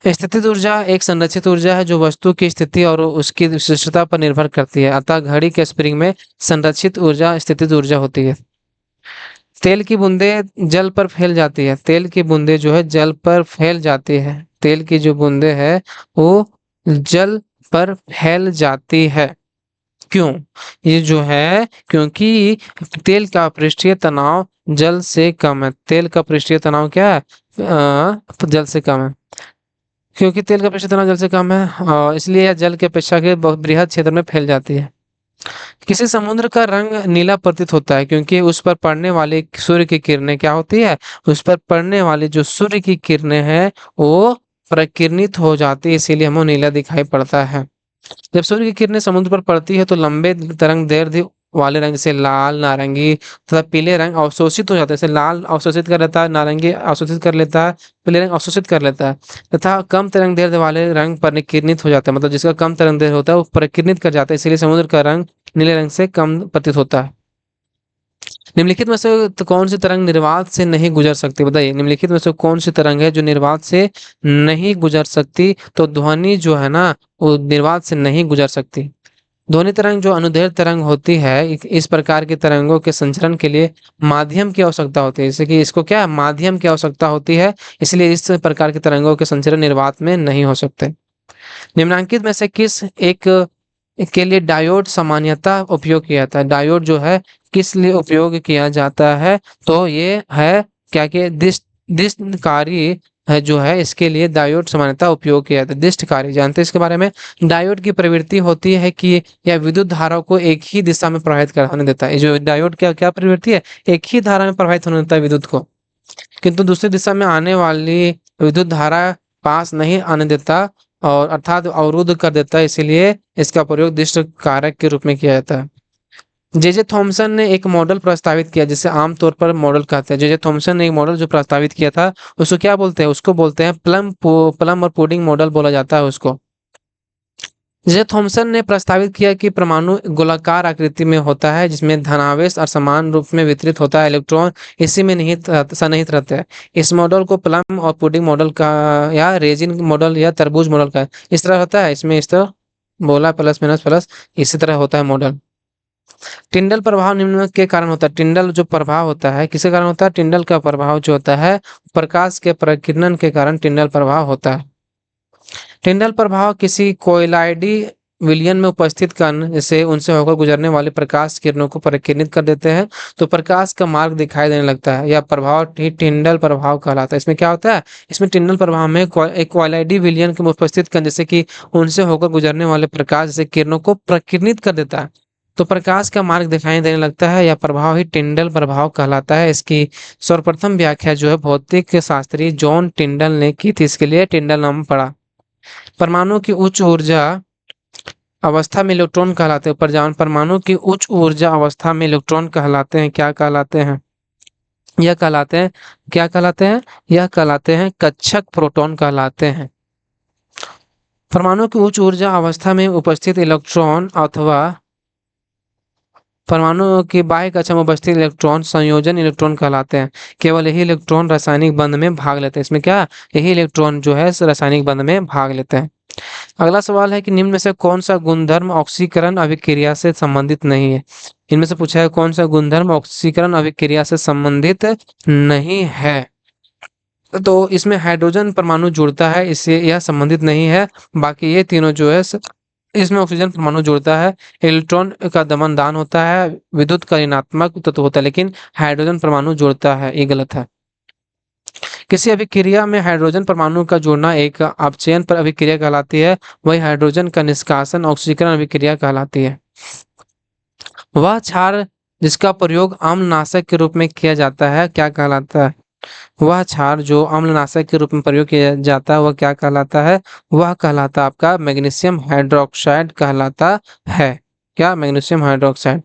स्थितिज ऊर्जा एक संरक्षित ऊर्जा है जो वस्तु की स्थिति और उसकी विशिष्टता पर निर्भर करती है। अतः घड़ी के स्प्रिंग में संरक्षित ऊर्जा स्थितिज ऊर्जा होती है। तेल की बूंदें जल पर फैल जाती है, तेल की बूंदें जो है जल पर फैल जाती है, तेल की जो बूंदें है वो जल पर फैल जाती है। क्यों? ये जो है क्योंकि तेल का पृष्ठीय तनाव जल से कम है। तेल का पृष्ठीय तनाव क्या है? जल से कम है। क्योंकि तेल का पृष्ठीय तनाव जल से कम है इसलिए यह जल की अपेक्षा के बहुत बृहद क्षेत्र में फैल जाती है। किसी समुद्र का रंग नीला प्रतीत होता है क्योंकि उस पर पड़ने वाली सूर्य की किरणें क्या होती है? उस पर पड़ने वाली जो सूर्य की किरणें हैं वो प्रकिरणित हो जाती है, इसीलिए हमें नीला दिखाई पड़ता है। जब सूर्य की किरणें समुद्र पर पड़ती है तो लंबे तरंग दैर्ध्य वाले रंग जैसे लाल, नारंगी तथा पीले रंग अवशोषित हो जाते हैं। जैसे लाल अवशोषित कर लेता है, नारंगी अवशोषित कर लेता है, पीले रंग अवशोषित कर लेता है तथा कम तरंग दैर्ध्य वाले रंग परिकिरणित हो जाता है। मतलब जिसका कम तरंग दैर्ध्य होता है वो परिकिरणित कर जाता है, इसीलिए समुद्र का रंग नीले रंग से कम प्रतीत होता है। निम्नलिखित में से तो कौन सी तरंग निर्वात से नहीं गुजर सकती? बताइए, निम्नलिखित में से कौन सी तरंग है जो निर्वात से नहीं गुजर सकती? तो ध्वनि जो है ना वो निर्वात से नहीं गुजर सकती। ध्वनि तरंग जो अनुदैर्घ्य तरंग होती है, इस प्रकार की तरंगों के संचरण के लिए माध्यम की आवश्यकता होती है। जैसे कि इसको क्या है? माध्यम की आवश्यकता होती है, इसलिए इस प्रकार की तरंगों के संचरण निर्वात में नहीं हो सकते। निम्नांकित में से किस एक के लिए डायोड सामान्यतः उपयोग किया जाता है? डायोड जो है किस लिए उपयोग किया जाता है? तो ये है क्या कि दीर्घकारी जो है इसके लिए डायोड सामान्यतः उपयोग किया जाता है। दिष्ट कार्य जानते हैं इसके बारे में? डायोड की प्रवृत्ति होती है कि यह विद्युत धारा को एक ही दिशा में प्रवाहित होने देता है। ये जो डायोड क्या क्या प्रवृत्ति है? एक ही धारा में प्रवाहित होने देता है विद्युत को, किंतु दूसरी दिशा में आने वाली विद्युत धारा पास नहीं आने देता और अर्थात अवरुद्ध कर देता है, इसीलिए इसका प्रयोग दिष्ट कारक के रूप में किया जाता है। जे थॉमसन ने एक मॉडल प्रस्तावित किया जिसे आमतौर पर मॉडल कहते हैं। जे थॉमसन ने एक मॉडल जो प्रस्तावित किया था उसको क्या बोलते हैं? उसको बोलते हैं प्लम और पुडिंग मॉडल बोला जाता है उसको। जे थॉमसन ने प्रस्तावित किया कि परमाणु गोलाकार आकृति में होता है जिसमें धनावेश और समान रूप में वितरित होता है, इलेक्ट्रॉन इसी में सन्निहित रहते हैं। इस मॉडल को प्लम और पुडिंग मॉडल का या रेजिन मॉडल या तरबूज मॉडल का इस तरह होता है। इसमें इस तरह बोला प्लस माइनस प्लस इसी तरह होता है मॉडल। टिंडल प्रभाव निम्न के कारण होता है। टिंडल जो प्रभाव होता है किसके कारण होता है? टिंडल का प्रभाव जो होता है प्रकाश के प्रकीर्णन के कारण टिंडल प्रभाव होता है। टिंडल प्रभाव किसी कोइलाइडी विलयन में उपस्थित कण से उनसे होकर गुजरने वाले प्रकाश किरणों को प्रकीर्णित कर देते हैं तो प्रकाश का मार्ग दिखाई देने लगता है। यह प्रभाव टिंडल प्रभाव कहलाता है। इसमें क्या होता है? इसमें टिंडल प्रभाव में एक कोइलाइडी विलयन में उपस्थित कण जैसे कि उनसे होकर गुजरने वाले प्रकाश जैसे किरणों को प्रकीर्णित कर देता है तो प्रकाश का मार्ग दिखाई देने लगता है। यह प्रभाव ही टिंडल प्रभाव कहलाता है। इसकी सर्वप्रथम व्याख्या जो है भौतिक शास्त्री जॉन टिंडल ने की थी, इसके लिए टिंडल नाम पड़ा। परमाणु की उच्च ऊर्जा अवस्था में इलेक्ट्रॉन कहलाते हैं। परमाणु की उच्च ऊर्जा अवस्था में इलेक्ट्रॉन कहलाते हैं क्या कहलाते हैं? यह कहलाते हैं क्या कहलाते हैं? यह कहलाते हैं कक्षक प्रोटॉन कहलाते हैं। परमाणु की उच्च ऊर्जा अवस्था में उपस्थित इलेक्ट्रॉन अथवा परमाणु की बाह्य कक्षा में उपस्थित इलेक्ट्रॉन संयोजन इलेक्ट्रॉन कहलाते हैं। केवल यही इलेक्ट्रॉन रासायनिक बंध में भाग लेते हैं। इसमें क्या? यही इलेक्ट्रॉन जो है रासायनिक बंध में भाग लेते हैं। अगला सवाल है कि निम्न में से कौन सा गुणधर्म ऑक्सीकरण अभिक्रिया से संबंधित नहीं है? इनमें से पूछा है कौन सा गुणधर्म ऑक्सीकरण अभिक्रिया से संबंधित नहीं है? तो इसमें हाइड्रोजन परमाणु जुड़ता है, इससे यह संबंधित नहीं है। बाकी ये तीनों जो है इसमें ऑक्सीजन परमाणु जुड़ता है, इलेक्ट्रॉन का दमन दान होता है, विद्युत का ऋणात्मक तत्व होता है, लेकिन हाइड्रोजन परमाणु जुड़ता है, ये गलत है। किसी अभिक्रिया में हाइड्रोजन परमाणु का जोड़ना एक अपचयन पर अभिक्रिया कहलाती है, वही हाइड्रोजन का निष्कासन ऑक्सीकरण अभिक्रिया कहलाती है। वह क्षार जिसका प्रयोग अम्लनाशक के रूप में किया जाता है क्या कहलाता है? वह क्षार जो अम्लनाशक के रूप में प्रयोग किया जाता है वह क्या कहलाता है? वह कहलाता आपका मैग्नीशियम हाइड्रोक्साइड कहलाता है। क्या? Magnesium hydroxide.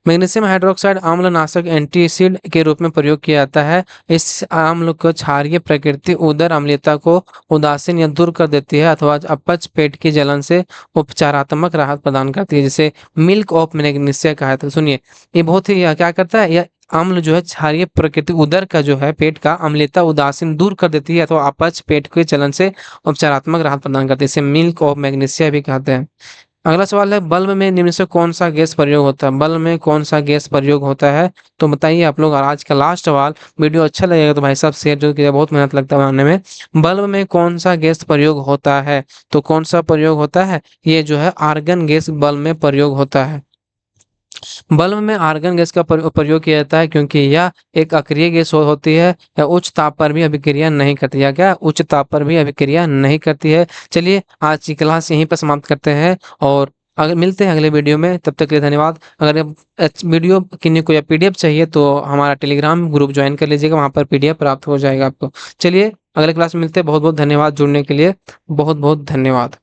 मैग्नीशियम हाइड्रोक्साइड अम्लनाशक एंटी एसिड के रूप में प्रयोग किया जाता है। इस अम्ल को क्षारीय प्रकृति उदर अम्लता को उदासीन या दूर कर देती है अथवा अपच पेट की जलन से उपचारात्मक राहत प्रदान करती है, जिसे मिल्क ऑफ मैग्नीशिया कहा था। सुनिए ये बहुत ही क्या करता है? यह अम्ल जो है क्षारीय प्रकृति उदर का जो है पेट का अम्लता उदासीन दूर कर देती है अथवा अपच पेट के चलन से उपचारात्मक राहत प्रदान करती है, इसे मिल्क ऑफ मैग्नीशिया भी कहते हैं। अगला सवाल है बल्ब में निम्न से कौन सा गैस प्रयोग होता है? बल्ब में कौन सा गैस प्रयोग होता है? तो बताइए आप लोग। और आज का लास्ट सवाल, वीडियो अच्छा लगेगा तो भाई साहब शेयर जरूर कीजिए, बहुत मेहनत लगता है बनाने में। बल्ब में कौन सा गैस प्रयोग होता है? तो कौन सा प्रयोग होता है? ये जो है आर्गन गैस बल्ब में प्रयोग होता है। बल्ब में आर्गन गैस का प्रयोग किया जाता है क्योंकि यह एक अक्रिय गैस होती है या उच्च ताप पर भी अभिक्रिया नहीं करती है। क्या? उच्च ताप पर भी अभिक्रिया नहीं करती है। चलिए आज की क्लास यहीं पर समाप्त करते हैं और अगर मिलते हैं अगले वीडियो में, तब तक के लिए धन्यवाद। अगर वीडियो किन्हीं को या पीडीएफ चाहिए तो हमारा टेलीग्राम ग्रुप ज्वाइन कर लीजिएगा, वहां पर पीडीएफ प्राप्त हो जाएगा आपको। चलिए अगले क्लास में मिलते हैं। बहुत बहुत धन्यवाद जुड़ने के लिए, बहुत बहुत धन्यवाद।